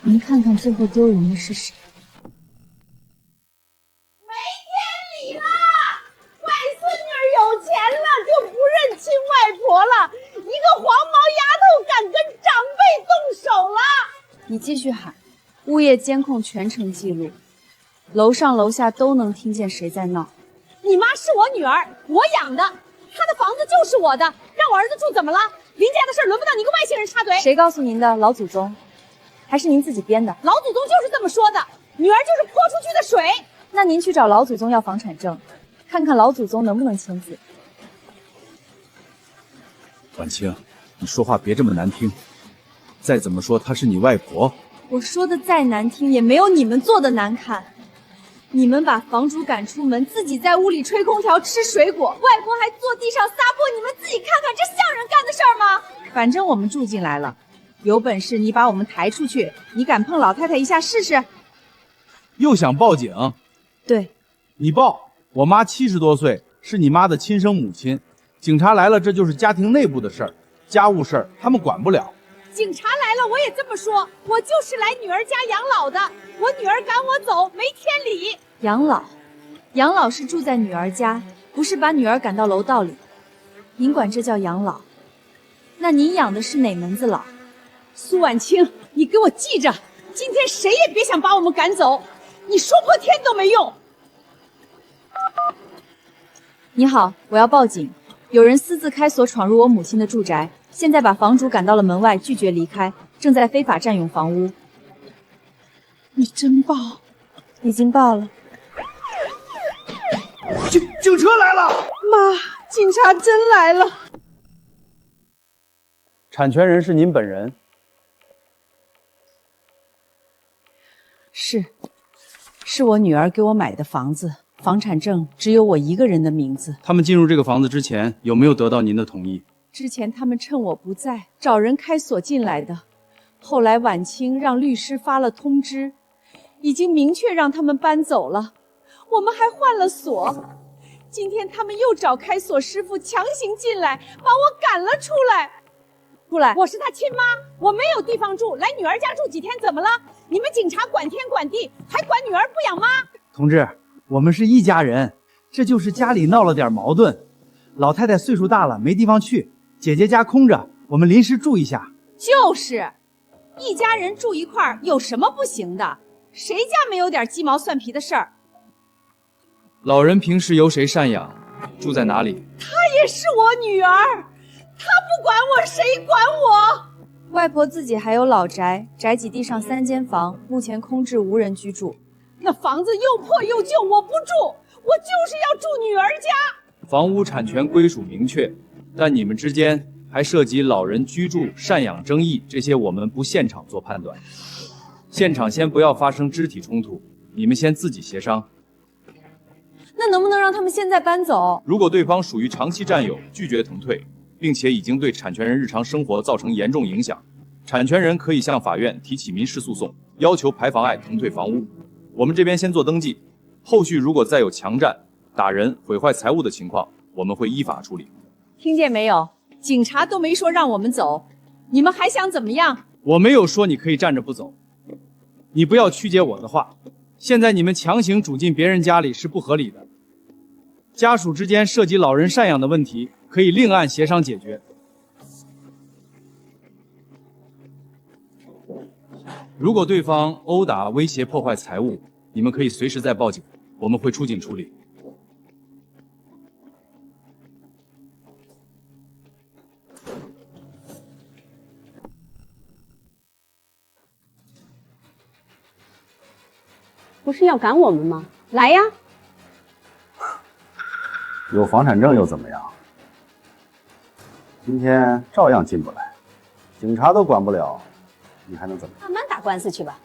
您看看最后丢人的是谁？没天理了！外孙女有钱了就不认亲你继续喊，物业监控全程记录，楼上楼下都能听见谁在闹。你妈是我女儿，我养的，她的房子就是我的，让我儿子住怎么了？林家的事轮不到你一个外星人插嘴。谁告诉您的？老祖宗？还是您自己编的？老祖宗就是这么说的，女儿就是泼出去的水。那您去找老祖宗要房产证，看看老祖宗能不能签字。婉清，你说话别这么难听，再怎么说她是你外婆。我说的再难听，也没有你们做的难看。你们把房主赶出门，自己在屋里吹空调吃水果，外婆还坐地上撒泼，你们自己看看，这像人干的事儿吗？反正我们住进来了，有本事你把我们抬出去，你敢碰老太太一下试试？又想报警？对，你报，我妈70多岁，是你妈的亲生母亲，警察来了，这就是家庭内部的事儿，家务事儿他们管不了。警察来了，我也这么说，我就是来女儿家养老的，我女儿赶我走，没天理。养老，养老是住在女儿家，不是把女儿赶到楼道里。您管这叫养老？那您养的是哪门子老？苏婉清，你给我记着，今天谁也别想把我们赶走，你说破天都没用。你好，我要报警，有人私自开锁闯入我母亲的住宅，现在把房主赶到了门外，拒绝离开，正在非法占用房屋。你真报？已经报了。警车来了！妈，警察真来了！产权人是您本人？是我女儿给我买的房子，房产证只有我一个人的名字。他们进入这个房子之前，有没有得到您的同意？之前他们趁我不在，找人开锁进来的。后来婉清让律师发了通知，已经明确让他们搬走了。我们还换了锁。今天他们又找开锁师傅强行进来，把我赶了出来。我是他亲妈，我没有地方住，来女儿家住几天怎么了？你们警察管天管地，还管女儿不养妈？同志，我们是一家人，这就是家里闹了点矛盾，老太太岁数大了没地方去，姐姐家空着，我们临时住一下。就是一家人住一块儿有什么不行的？谁家没有点鸡毛蒜皮的事儿？老人平时由谁赡养？住在哪里？她也是我女儿，她不管我，谁管我？外婆自己还有老宅，宅基地上3间房，目前空置无人居住。那房子又破又旧，我不住，我就是要住女儿家。房屋产权归属明确，但你们之间还涉及老人居住、赡养争议，这些我们不现场做判断。现场先不要发生肢体冲突，你们先自己协商。那能不能让他们现在搬走？如果对方属于长期占有，拒绝腾退，并且已经对产权人日常生活造成严重影响，产权人可以向法院提起民事诉讼，要求排妨碍腾退房屋。我们这边先做登记，后续如果再有强占、打人、毁坏财物的情况，我们会依法处理。听见没有？警察都没说让我们走，你们还想怎么样？我没有说你可以站着不走，你不要曲解我的话。现在你们强行住进别人家里是不合理的，家属之间涉及老人赡养的问题，可以另案协商解决。如果对方殴打、威胁、破坏财物，你们可以随时再报警，我们会出警处理。不是要赶我们吗？来呀！有房产证又怎么样？今天照样进不来，警察都管不了，你还能怎么样？慢慢打官司去吧。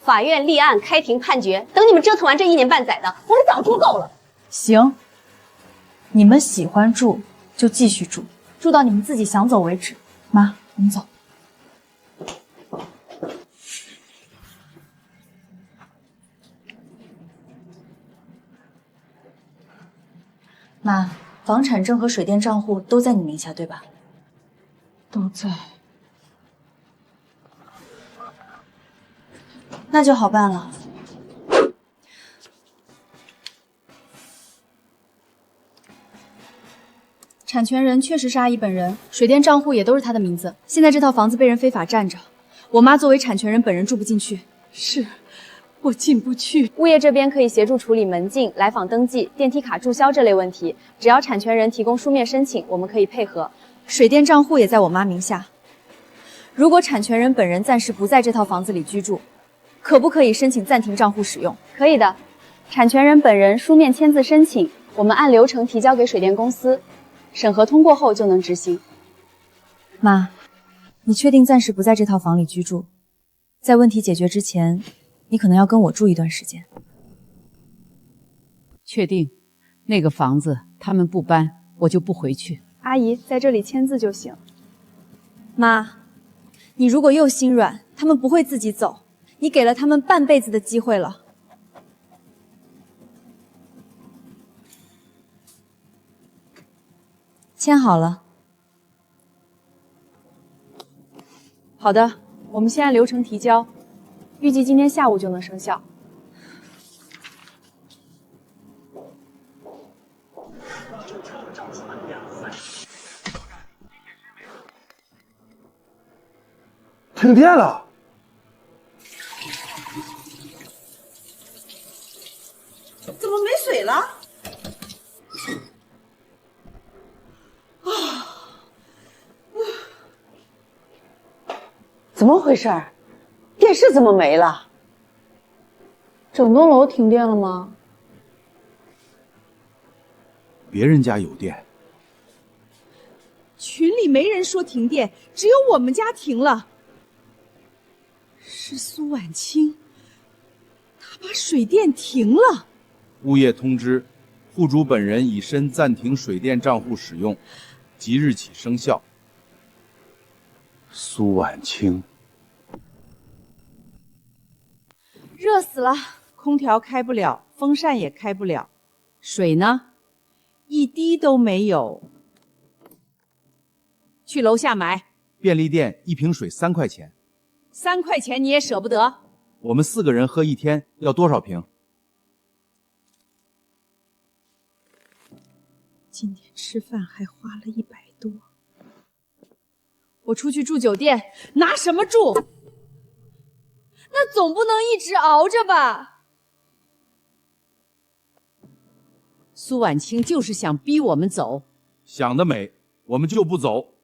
法院立案开庭判决，等你们折腾完这1年半载的，我们早住够了。行，你们喜欢住就继续住，住到你们自己想走为止。妈，我们走。妈，房产证和水电账户都在你名下，对吧？都在。那就好办了。产权人确实是阿姨本人，水电账户也都是她的名字。现在这套房子被人非法占着，我妈作为产权人本人住不进去。是，我进不去。物业这边可以协助处理门禁、来访登记、电梯卡注销这类问题，只要产权人提供书面申请，我们可以配合。水电账户也在我妈名下。如果产权人本人暂时不在这套房子里居住，可不可以申请暂停账户使用？可以的，产权人本人书面签字申请，我们按流程提交给水电公司，审核通过后就能执行。妈，你确定暂时不在这套房里居住？在问题解决之前，你可能要跟我住一段时间。确定，那个房子他们不搬，我就不回去。阿姨在这里签字就行。妈，你如果又心软，他们不会自己走，你给了他们半辈子的机会了。签好了。好的，我们先按流程提交，预计今天下午就能生效。停电了！怎么没水了？怎么回事？电视怎么没了？整栋楼停电了吗？别人家有电。群里没人说停电，只有我们家停了。是苏婉清，她把水电停了。物业通知，户主本人已申暂停水电账户使用，即日起生效。苏婉清，热死了，空调开不了，风扇也开不了，水呢，一滴都没有。去楼下买。便利店一瓶水3块钱。3块钱你也舍不得？我们4个人喝1天要多少瓶？今天吃饭还花了100多。我出去住酒店，拿什么住？那总不能一直熬着吧？苏婉清就是想逼我们走。想得美，我们就不走。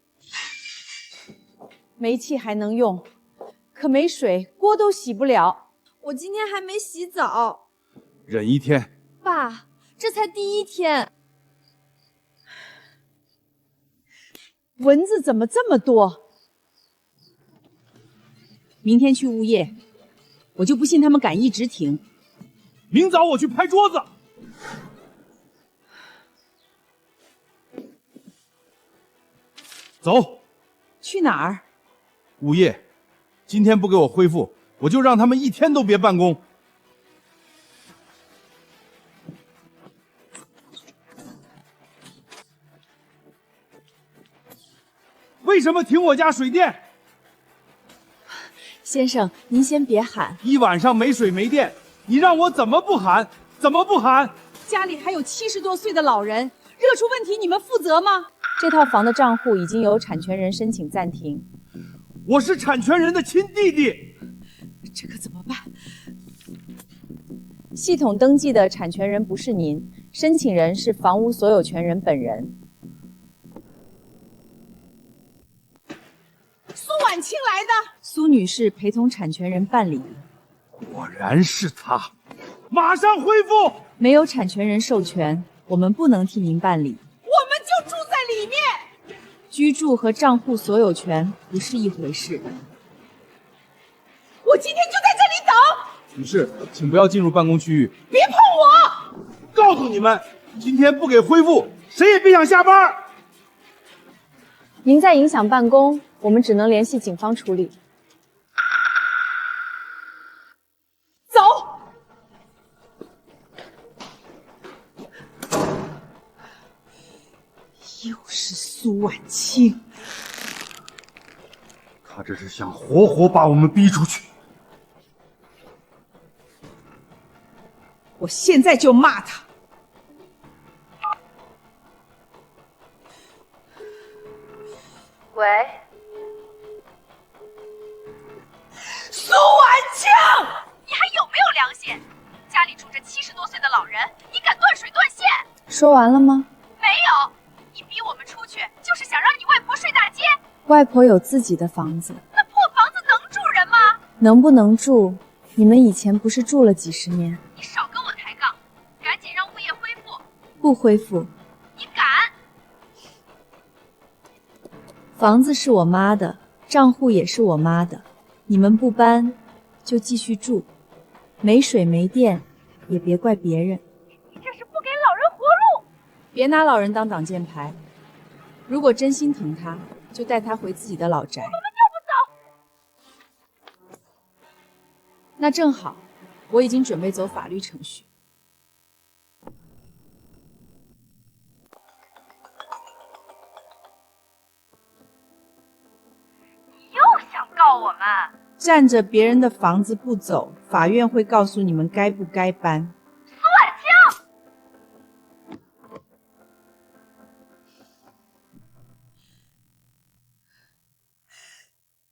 煤气还能用，可没水，锅都洗不了。我今天还没洗澡。忍1天。爸，这才第1天。蚊子怎么这么多？明天去物业，我就不信他们敢一直停。明早我去拍桌子。走。去哪儿？物业，今天不给我恢复，我就让他们1天都别办公。为什么停我家水电？先生，您先别喊。一晚上没水没电，你让我怎么不喊？怎么不喊？家里还有70多岁的老人，热出问题你们负责吗？这套房的账户已经由产权人申请暂停。我是产权人的亲弟弟，这可怎么办？系统登记的产权人不是您，申请人是房屋所有权人本人。苏婉清来的。苏女士陪同产权人办理。果然是他，马上恢复。没有产权人授权，我们不能替您办理。我们就住在里面。居住和账户所有权不是一回事。我今天就在这里等。女士，请不要进入办公区域。别碰我！告诉你们，今天不给恢复，谁也别想下班。您在影响办公，我们只能联系警方处理。走。又是苏婉清，他这是想活活把我们逼出去。我现在就骂他。喂，苏婉清，你还有没有良心？家里住着70多岁的老人，你敢断水断线？说完了吗？没有，你逼我们出去，就是想让你外婆睡大街。外婆有自己的房子，那破房子能住人吗？能不能住？你们以前不是住了几十年？你少跟我抬杠，赶紧让物业恢复。不恢复。你敢？房子是我妈的，账户也是我妈的，你们不搬，就继续住。没水没电，也别怪别人。你这是不给老人活路！别拿老人当挡箭牌。如果真心疼他，就带他回自己的老宅。我们就不走。那正好，我已经准备走法律程序。你又想告我们？占着别人的房子不走，法院会告诉你们该不该搬。苏婉清，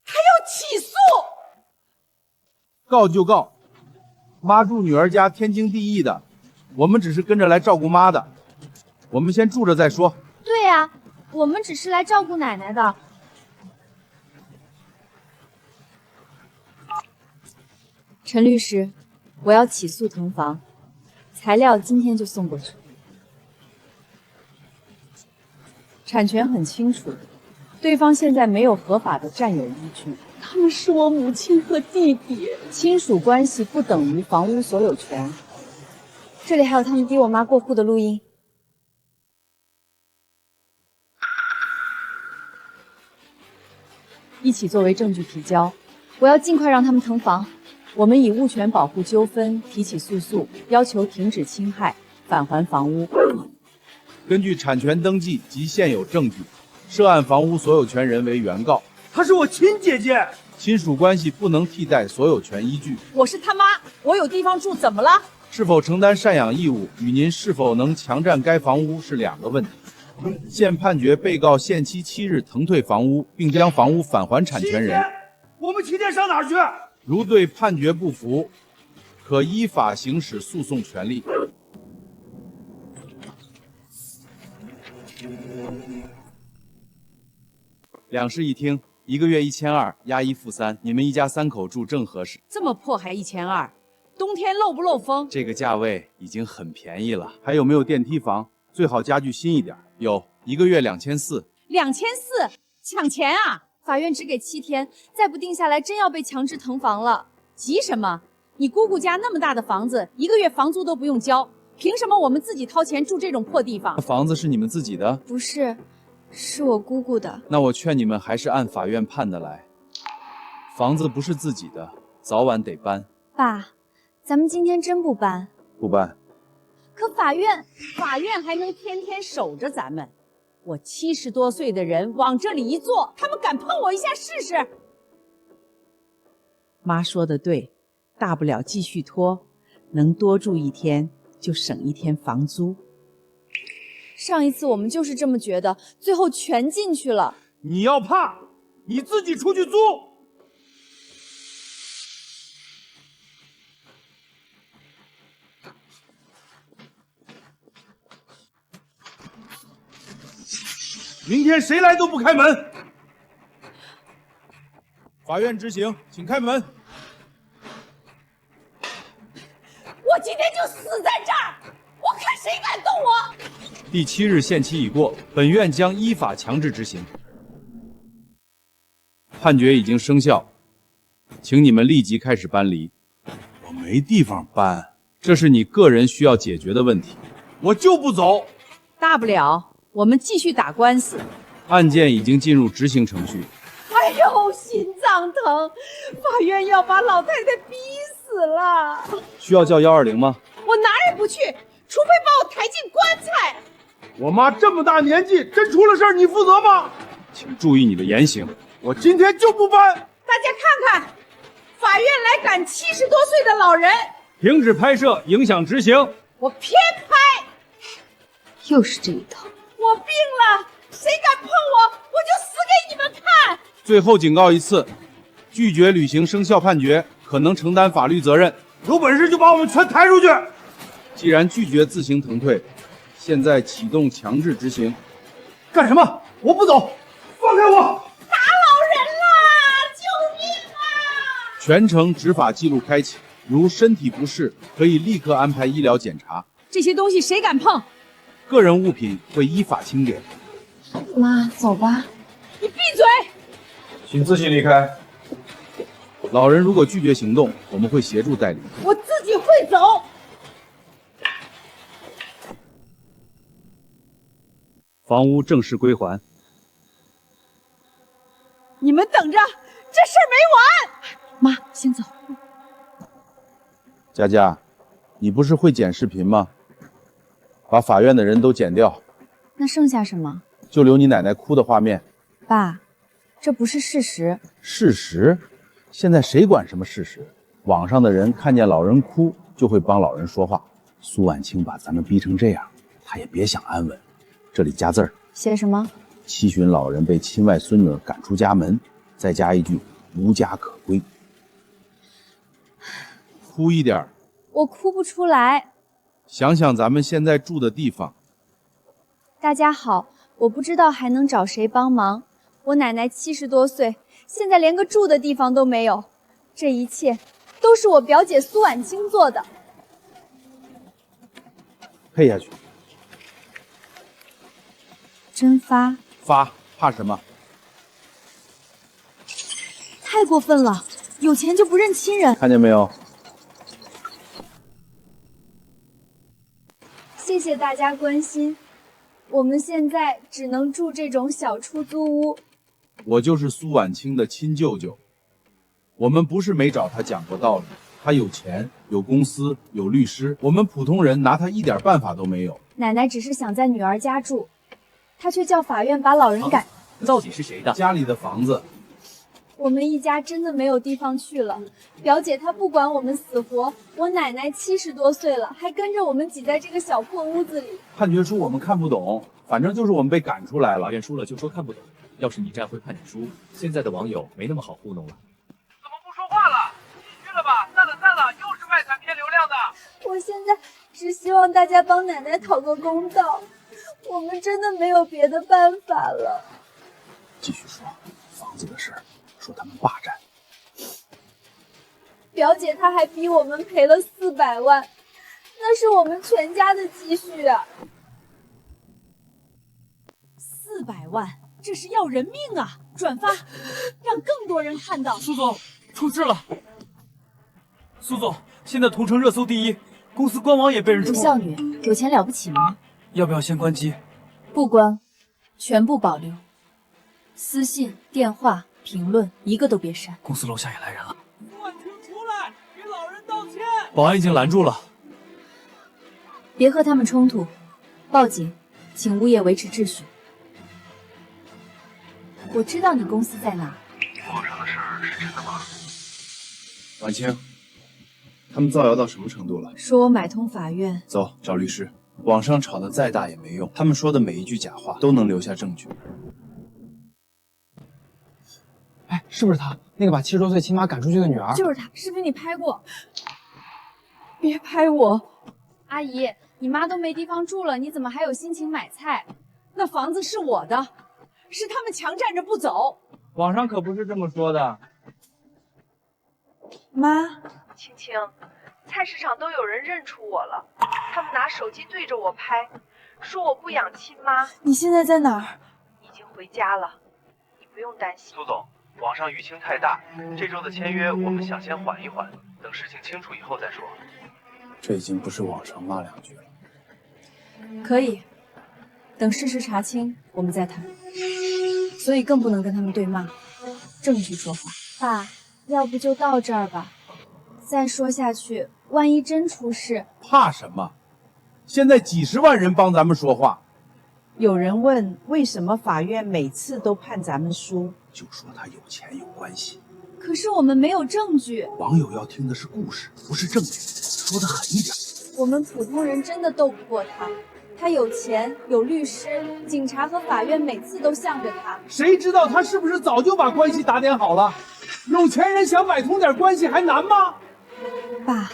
还要起诉？告就告，妈住女儿家天经地义的，我们只是跟着来照顾妈的，我们先住着再说。对呀，我们只是来照顾奶奶的。陈律师，我要起诉腾房，材料今天就送过去。产权很清楚，对方现在没有合法的占有依据。他们是我母亲和弟弟，亲属关系不等于房屋所有权。这里还有他们逼我妈过户的录音。一起作为证据提交。我要尽快让他们腾房。我们以物权保护纠纷提起诉讼，要求停止侵害，返还房屋。根据产权登记及现有证据，涉案房屋所有权人为原告。她是我亲姐姐，亲属关系不能替代所有权依据。我是他妈，我有地方住，怎么了？是否承担赡养义务与您是否能强占该房屋是两个问题。现判决被告限期7日腾退房屋，并将房屋返还产权人。我们7天上哪儿去？如对判决不服，可依法行使诉讼权利。两室一厅，1个月1200，押1付3，你们一家3口住正合适。这么破还1200，冬天漏不漏风？这个价位已经很便宜了。还有没有电梯房？最好家具新一点。有，1个月2400。2400，抢钱啊！法院只给7天，再不定下来，真要被强制腾房了。急什么？你姑姑家那么大的房子，1个月房租都不用交，凭什么我们自己掏钱住这种破地方？房子是你们自己的？不是，是我姑姑的。那我劝你们还是按法院判的来。房子不是自己的，早晚得搬。爸，咱们今天真不搬？不搬。可法院还能天天守着咱们？我70多岁的人往这里一坐，他们敢碰我一下试试？妈说的对，大不了继续拖，能多住1天就省1天房租。上一次我们就是这么觉得，最后全进去了。你要怕，你自己出去租。明天谁来都不开门。法院执行，请开门。我今天就死在这儿，我看谁敢动我！第7日限期已过，本院将依法强制执行。判决已经生效，请你们立即开始搬离。我没地方搬，这是你个人需要解决的问题。我就不走。大不了我们继续打官司。案件已经进入执行程序。哎呦，心脏疼！法院要把老太太逼死了。需要叫120吗？我哪儿也不去，除非把我抬进棺材。我妈这么大年纪，真出了事儿你负责吗？请注意你的言行。我今天就不搬。大家看看，法院来赶70多岁的老人。停止拍摄，影响执行。我偏拍。又是这一套。我病了，谁敢碰我，我就死给你们看。最后警告一次，拒绝履行生效判决，可能承担法律责任。有本事就把我们全抬出去！既然拒绝自行腾退，现在启动强制执行。干什么？我不走！放开我！打老人啦！救命啊！全程执法记录开启，如身体不适，可以立刻安排医疗检查。这些东西谁敢碰？个人物品会依法清点。妈，走吧。你闭嘴！请自行离开。老人如果拒绝行动，我们会协助带离。我自己会走。房屋正式归还。你们等着，这事儿没完。妈，先走。佳佳，你不是会剪视频吗？把法院的人都剪掉，那剩下什么？就留你奶奶哭的画面。爸，这不是事实。事实？现在谁管什么事实？网上的人看见老人哭，就会帮老人说话。苏婉清把咱们逼成这样，她也别想安稳。这里加字儿，写什么？七旬老人被亲外孙女赶出家门，再加一句无家可归。哭一点，我哭不出来。想想咱们现在住的地方。大家好，我不知道还能找谁帮忙。我奶奶70多岁，现在连个住的地方都没有。这一切都是我表姐苏婉清做的。配下去。真发？发，怕什么？太过分了，有钱就不认亲人。看见没有？谢谢大家关心。我们现在只能住这种小出租屋。我就是苏婉清的亲舅舅。我们不是没找他讲过道理，他有钱，有公司，有律师，我们普通人拿他一点办法都没有。奶奶只是想在女儿家住，她却叫法院把老人赶。到底是谁的？家里的房子。我们一家真的没有地方去了。表姐她不管我们死活，我奶奶70多岁了，还跟着我们挤在这个小破屋子里。判决书我们看不懂，反正就是我们被赶出来了。法院输了就说看不懂，要是你这样会判决书，现在的网友没那么好糊弄了。怎么不说话了？继续了吧，散了，又是卖惨骗流量的。我现在只希望大家帮奶奶讨个公道，我们真的没有别的办法了。继续说房子的事儿，说他们霸占。表姐她还逼我们赔了400万，那是我们全家的积蓄啊。400万，这是要人命啊！转发，让更多人看到。苏总，出事了！苏总，现在同城热搜第一，公司官网也被人冲。孝女，有钱了不起吗？要不要先关机？不关，全部保留。私信、电话、评论一个都别删。公司楼下也来人了。苏婉清出来，给老人道歉。保安已经拦住了。别和他们冲突，报警，请物业维持秩序。我知道你公司在哪。网上的事儿是真的吗？婉清，他们造谣到什么程度了？说我买通法院。走，找律师。网上吵得再大也没用，他们说的每一句假话都能留下证据。哎，是不是他？那个把70多岁亲妈赶出去的女儿？就是他，视频里拍过。别拍我！阿姨，你妈都没地方住了，你怎么还有心情买菜？那房子是我的，是他们强占着不走。网上可不是这么说的。妈，青青，菜市场都有人认出我了，他们拿手机对着我拍，说我不养亲妈。你现在在哪儿？已经回家了，你不用担心。苏总，网上舆情太大，这周的签约我们想先缓一缓，等事情清楚以后再说。这已经不是网上骂两句了。可以，等事实查清，我们再谈。所以更不能跟他们对骂，证据说话。爸，要不就到这儿吧，再说下去，万一真出事，怕什么？现在几十万人帮咱们说话。有人问为什么法院每次都判咱们输，就说他有钱有关系。可是我们没有证据。网友要听的是故事，不是证据，说得狠一点。我们普通人真的斗不过他。他有钱，有律师，警察和法院每次都向着他。谁知道他是不是早就把关系打点好了？有钱人想买通点关系还难吗？爸，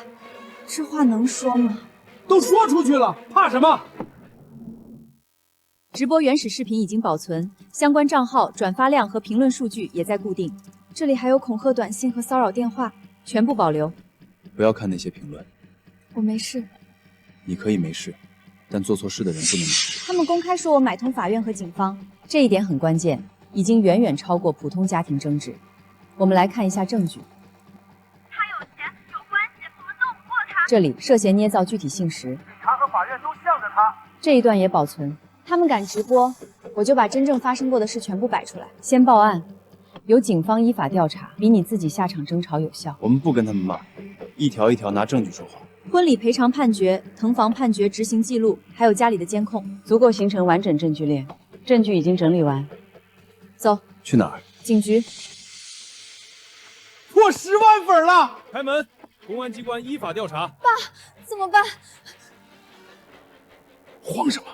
这话能说吗？都说出去了，怕什么？直播原始视频已经保存，相关账号转发量和评论数据也在固定。这里还有恐吓短信和骚扰电话，全部保留。不要看那些评论，我没事。你可以没事，但做错事的人不能没事。他们公开说我买通法院和警方，这一点很关键，已经远远超过普通家庭争执。我们来看一下证据。他有钱有关系，我们斗不过他。这里涉嫌捏造具体信实，警察和法院都向着他。这一段也保存。他们敢直播，我就把真正发生过的事全部摆出来。先报案，由警方依法调查，比你自己下场争吵有效。我们不跟他们骂，一条一条拿证据说话。婚礼赔偿判决、腾房判决执行记录，还有家里的监控，足够形成完整证据链。证据已经整理完，走。去哪儿？警局。破10万粉了！开门，公安机关依法调查。爸，怎么办？慌什么？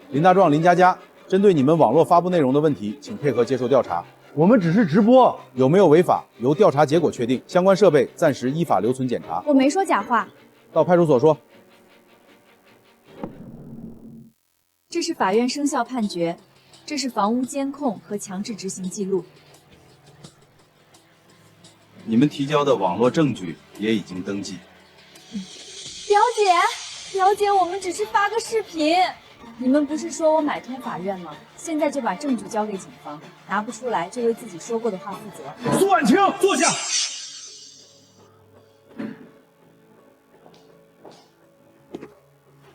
林大壮、林佳佳，针对你们网络发布内容的问题，请配合接受调查。我们只是直播，有没有违法，由调查结果确定。相关设备暂时依法留存检查。我没说假话。到派出所说。这是法院生效判决，这是房屋监控和强制执行记录。你们提交的网络证据也已经登记。表姐，我们只是发个视频。你们不是说我买通法院吗？现在就把证据交给警方，拿不出来就为自己说过的话负责。苏婉清，坐下。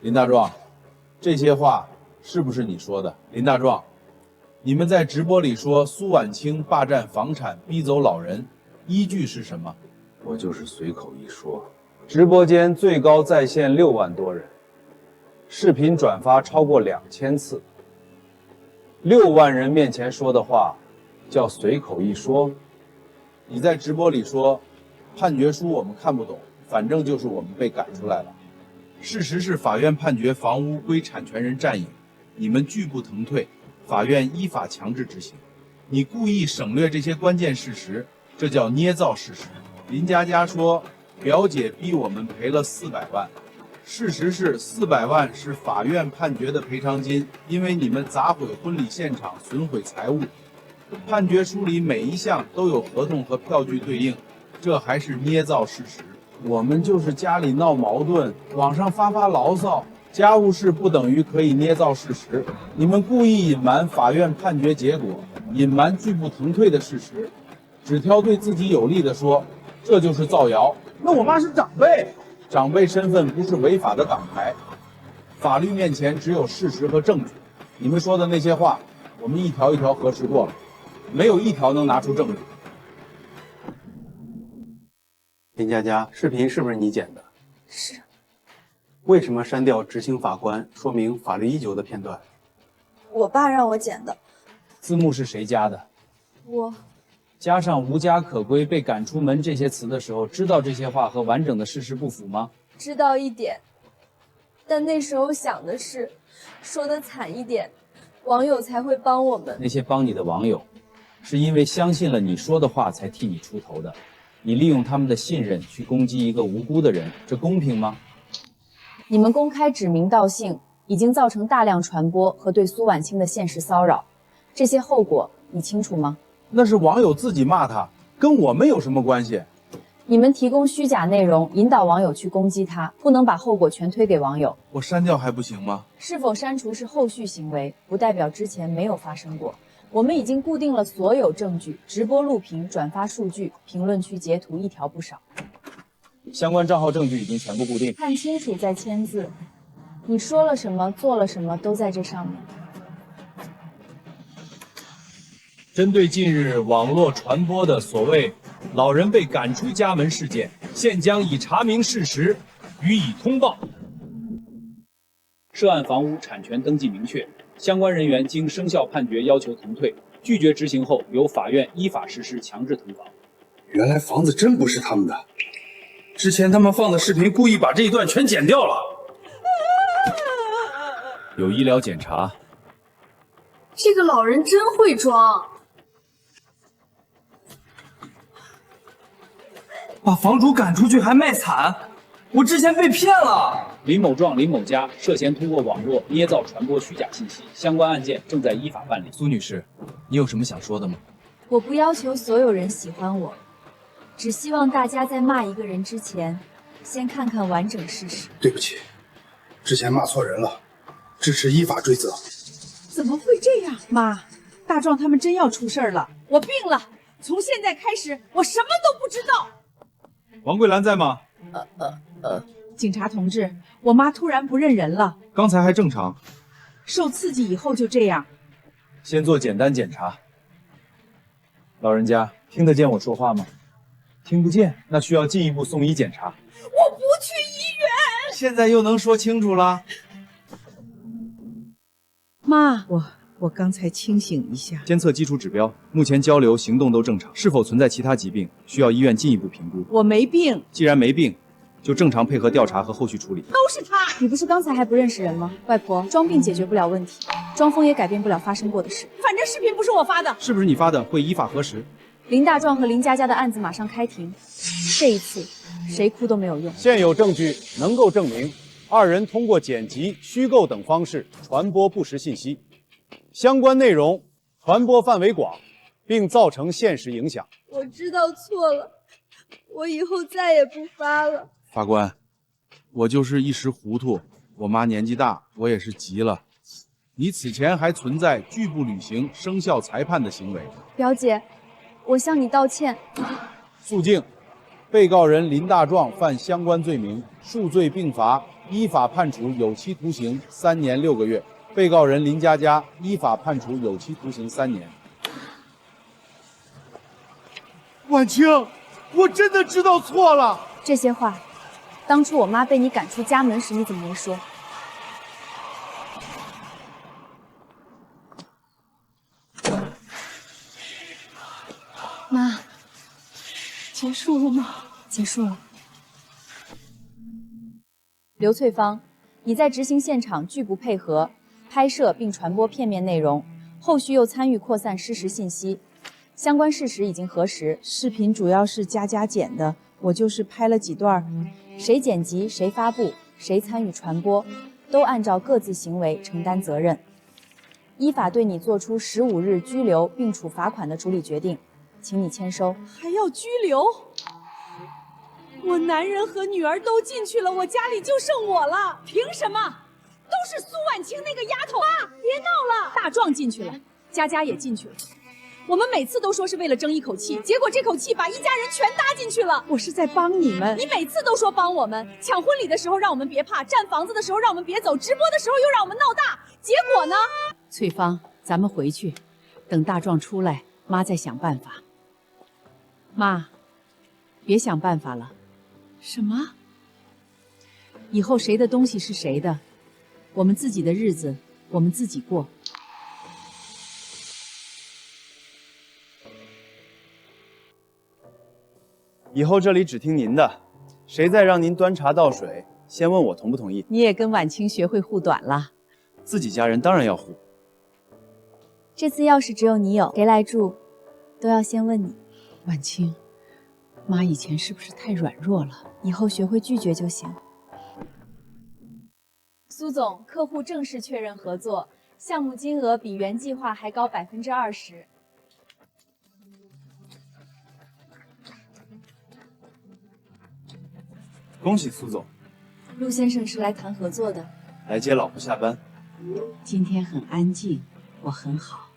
林大壮，这些话是不是你说的？林大壮，你们在直播里说苏婉清霸占房产、逼走老人，依据是什么？我就是随口一说。直播间最高在线6万多人，视频转发超过2000次。6万人面前说的话，叫随口一说。你在直播里说，判决书我们看不懂，反正就是我们被赶出来了。事实是法院判决房屋归产权人占有，你们拒不腾退，法院依法强制执行。你故意省略这些关键事实，这叫捏造事实。林佳佳说，表姐逼我们赔了400万。事实是400万是法院判决的赔偿金，因为你们砸毁婚礼现场，损毁财物。判决书里每一项都有合同和票据对应，这还是捏造事实。我们就是家里闹矛盾，网上发牢骚，家务事不等于可以捏造事实。你们故意隐瞒法院判决结果，隐瞒拒不腾退的事实，只挑对自己有利的说，这就是造谣。那我妈是长辈。长辈身份不是违法的挡牌，法律面前只有事实和证据。你们说的那些话，我们一条一条核实过了，没有一条能拿出证据。林佳佳，视频是不是你剪的？是。为什么删掉执行法官说明法律依旧的片段？我爸让我剪的。字幕是谁加的？我。加上无家可归、被赶出门这些词的时候，知道这些话和完整的事实不符吗？知道一点，但那时候想的是，说的惨一点，网友才会帮我们。那些帮你的网友，是因为相信了你说的话才替你出头的。你利用他们的信任去攻击一个无辜的人，这公平吗？你们公开指名道姓，已经造成大量传播和对苏婉清的现实骚扰，这些后果你清楚吗？那是网友自己骂他，跟我们有什么关系？你们提供虚假内容，引导网友去攻击他，不能把后果全推给网友。我删掉还不行吗？是否删除是后续行为，不代表之前没有发生过。我们已经固定了所有证据，直播录屏、转发数据、评论区截图一条不少。相关账号证据已经全部固定，看清楚再签字。你说了什么，做了什么，都在这上面。针对近日网络传播的所谓老人被赶出家门事件，现将已查明事实，予以通报。涉案房屋产权登记明确，相关人员经生效判决要求腾退，拒绝执行后，由法院依法实施强制腾房。原来房子真不是他们的，之前他们放的视频故意把这一段全剪掉了。有医疗检查。这个老人真会装。把房主赶出去还卖惨，我之前被骗了。林某壮、林某家涉嫌通过网络捏造、传播虚假信息，相关案件正在依法办理。苏女士，你有什么想说的吗？我不要求所有人喜欢我，只希望大家在骂一个人之前，先看看完整事实。对不起，之前骂错人了，支持依法追责。怎么会这样？妈，大壮他们真要出事儿了，我病了。从现在开始，我什么都不知道。王桂兰在吗？警察同志，我妈突然不认人了，刚才还正常。受刺激以后就这样。先做简单检查。老人家听得见我说话吗？听不见，那需要进一步送医检查。我不去医院。现在又能说清楚了？妈，我刚才清醒一下。监测基础指标，目前交流、行动都正常，是否存在其他疾病，需要医院进一步评估。我没病。既然没病，就正常配合调查和后续处理。都是他！你不是刚才还不认识人吗？外婆，装病解决不了问题，装疯也改变不了发生过的事。反正视频不是我发的，是不是你发的？会依法核实。林大壮和林佳佳的案子马上开庭，这一次谁哭都没有用。现有证据能够证明，二人通过剪辑、虚构等方式传播不实信息，相关内容传播范围广，并造成现实影响。我知道错了，我以后再也不发了。法官，我就是一时糊涂，我妈年纪大，我也是急了。你此前还存在拒不履行生效裁判的行为。表姐，我向你道歉。肃静，被告人林大壮犯相关罪名，数罪并罚，依法判处有期徒刑3年6个月。被告人林佳佳依法判处有期徒刑3年。婉清，我真的知道错了。这些话，当初我妈被你赶出家门时，你怎么没说？妈，结束了吗？结束了。刘翠芳，你在执行现场拒不配合，拍摄并传播片面内容，后续又参与扩散失实信息，相关事实已经核实。视频主要是佳佳剪的，我就是拍了几段。谁剪辑、谁发布、谁参与传播，都按照各自行为承担责任。依法对你作出15日拘留并处罚款的处理决定，请你签收。还要拘留？我男人和女儿都进去了，我家里就剩我了，凭什么？都是苏婉清那个丫头！妈，别闹了！大壮进去了，佳佳也进去了。我们每次都说是为了争一口气，结果这口气把一家人全搭进去了。我是在帮你们，你每次都说帮我们，抢婚礼的时候让我们别怕，占房子的时候让我们别走，直播的时候又让我们闹大，结果呢？翠芳，咱们回去，等大壮出来，妈再想办法。妈，别想办法了。什么？以后谁的东西是谁的，我们自己的日子我们自己过。以后这里只听您的，谁再让您端茶倒水，先问我同不同意。你也跟婉清学会护短了，自己家人当然要护。这次钥匙只有你有，谁来住，都要先问你。婉清，妈以前是不是太软弱了？以后学会拒绝就行。苏总，客户正式确认合作，项目金额比原计划还高20%。恭喜苏总。陆先生是来谈合作的，来接老婆下班。今天很安静，我很好。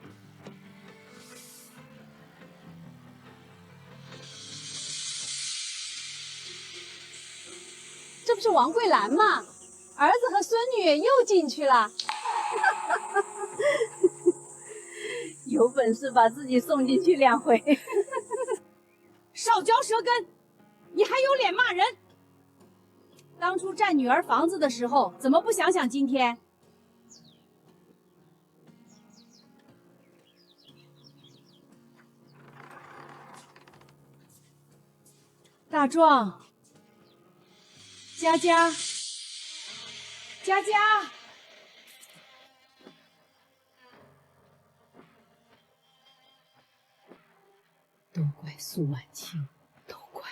这不是王桂兰吗？儿子和孙女又进去了。有本事把自己送进去2回。少嚼舌根，你还有脸骂人？当初占女儿房子的时候，怎么不想想今天？大壮，佳佳，佳佳，都怪苏婉清，都怪。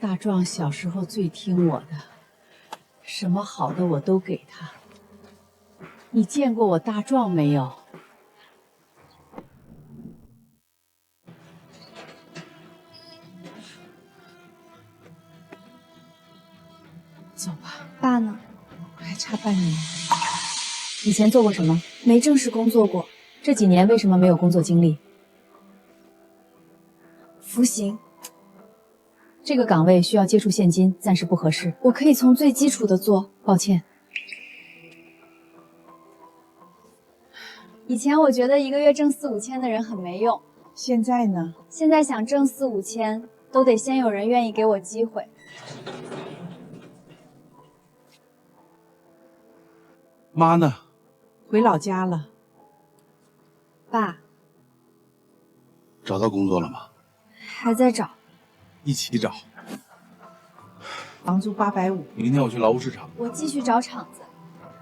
大壮小时候最听我的，什么好的我都给他。你见过我大壮没有？走吧。爸呢？还差半年。以前做过什么？没正式工作过。这几年为什么没有工作经历？服刑。这个岗位需要接触现金，暂时不合适。我可以从最基础的做。抱歉。以前我觉得一个月挣4、5千的人很没用，现在呢？现在想挣4、5千，都得先有人愿意给我机会。妈呢？回老家了。爸，找到工作了吗？还在找。一起找。房租850。明天我去劳务市场。我继续找厂子。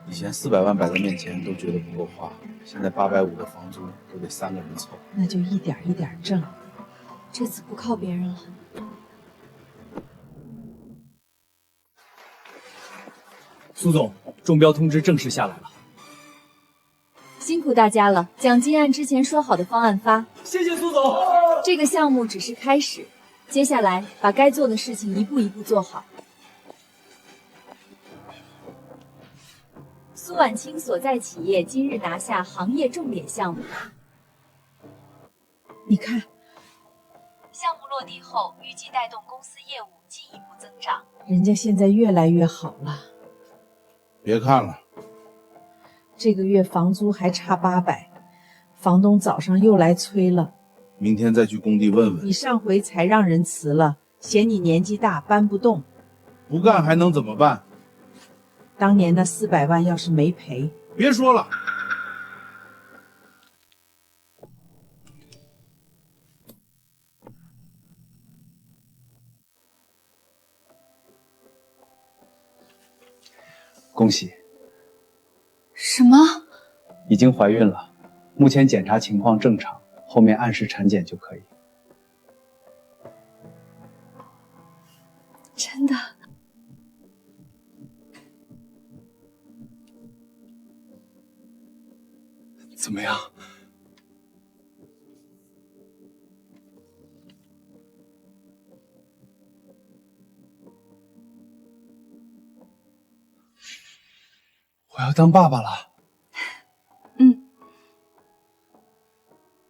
以前400万摆在面前都觉得不够花，现在850的房租都得3个人凑。那就一点一点挣。这次不靠别人了。苏总，中标通知正式下来了。辛苦大家了，奖金按之前说好的方案发。谢谢苏总。这个项目只是开始，接下来把该做的事情一步一步做好。苏婉清所在企业今日拿下行业重点项目。你看，项目落地后，预计带动公司业务进一步增长。人家现在越来越好了。别看了，这个月房租还差800，房东早上又来催了。明天再去工地问问。你上回才让人辞了，嫌你年纪大搬不动。不干还能怎么办？当年那400万要是没赔，别说了。恭喜，什么？已经怀孕了，目前检查情况正常，后面按时产检就可以。真的？怎么样？我要当爸爸了。嗯。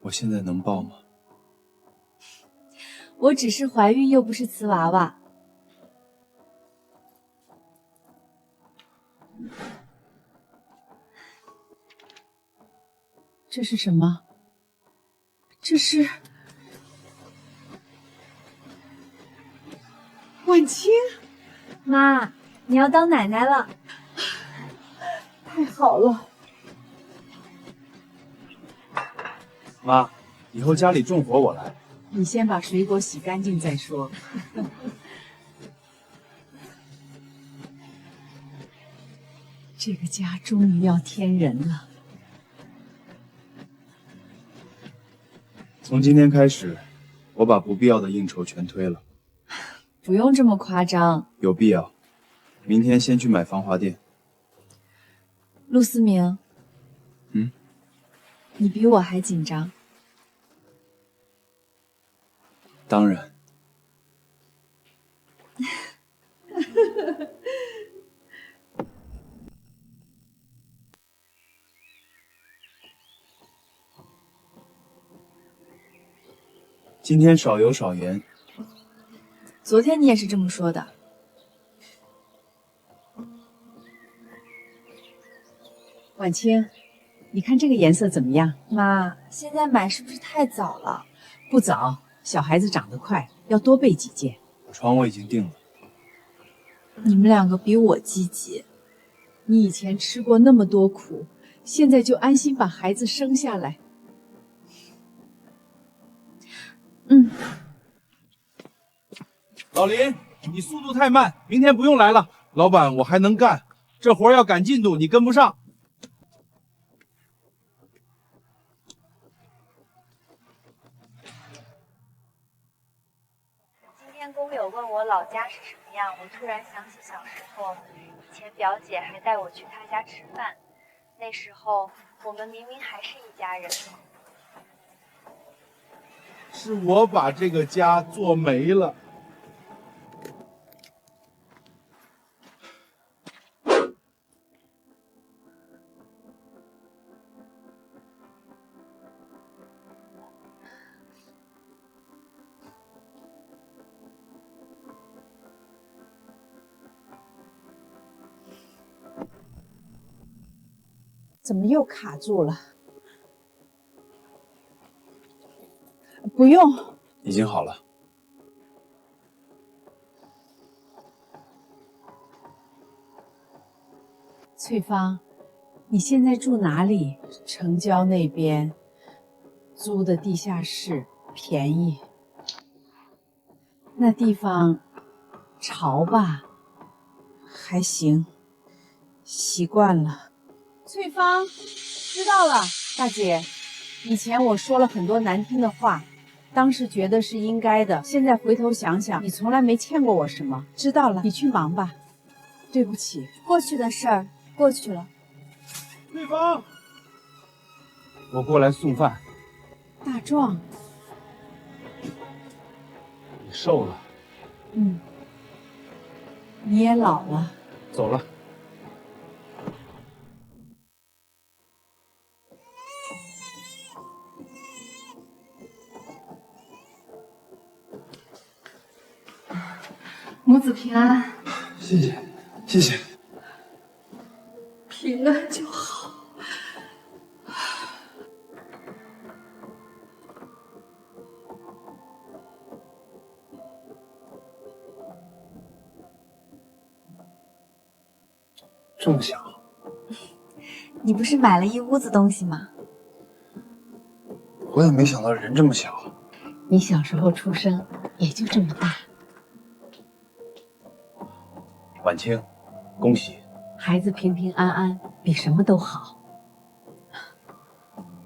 我现在能抱吗？我只是怀孕，又不是瓷娃娃。这是什么？这是婉清。妈，你要当奶奶了。太好了。妈，以后家里重活我来。你先把水果洗干净再说。这个家终于要添人了。从今天开始，我把不必要的应酬全推了。不用这么夸张。有必要。明天先去买防滑垫。陆思明，嗯，你比我还紧张。当然。今天少油少盐。昨天你也是这么说的。婉清，你看这个颜色怎么样？妈，现在买是不是太早了？不早，小孩子长得快，要多备几件。床我已经定了。你们两个比我积极。你以前吃过那么多苦，现在就安心把孩子生下来。嗯。老林，你速度太慢，明天不用来了。老板，我还能干，这活要赶进度，你跟不上。今天工友问我老家是什么样，我突然想起小时候，以前表姐还带我去她家吃饭，那时候我们明明还是一家人。是我把这个家做没了。怎么又卡住了？不用，已经好了。翠芳，你现在住哪里？城郊那边，租的地下室便宜。那地方潮吧？还行，习惯了。翠芳，知道了，大姐。以前我说了很多难听的话，当时觉得是应该的，现在回头想想，你从来没欠过我什么。知道了，你去忙吧。对不起，过去的事儿过去了。对方，我过来送饭。大壮，你瘦了。嗯，你也老了。走了。母子平安，谢谢，谢谢。平安就好。这么小，你不是买了一屋子东西吗？我也没想到人这么小。你小时候出生也就这么大。婉清，恭喜！孩子平平安安比什么都好。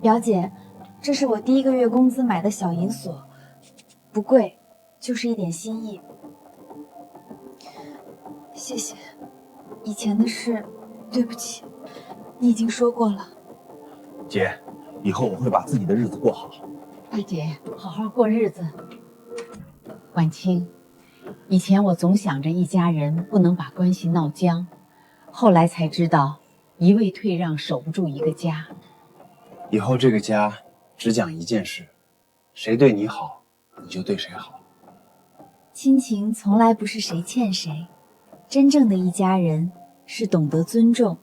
表姐，这是我第1个月工资买的小银锁，不贵，就是一点心意。谢谢，以前的事，对不起，你已经说过了。姐，以后我会把自己的日子过好。大姐，好好过日子。婉清，以前我总想着一家人不能把关系闹僵，后来才知道，一味退让守不住一个家。以后这个家只讲一件事，谁对你好，你就对谁好。亲情从来不是谁欠谁，真正的一家人是懂得尊重，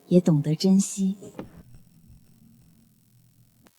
也懂得珍惜。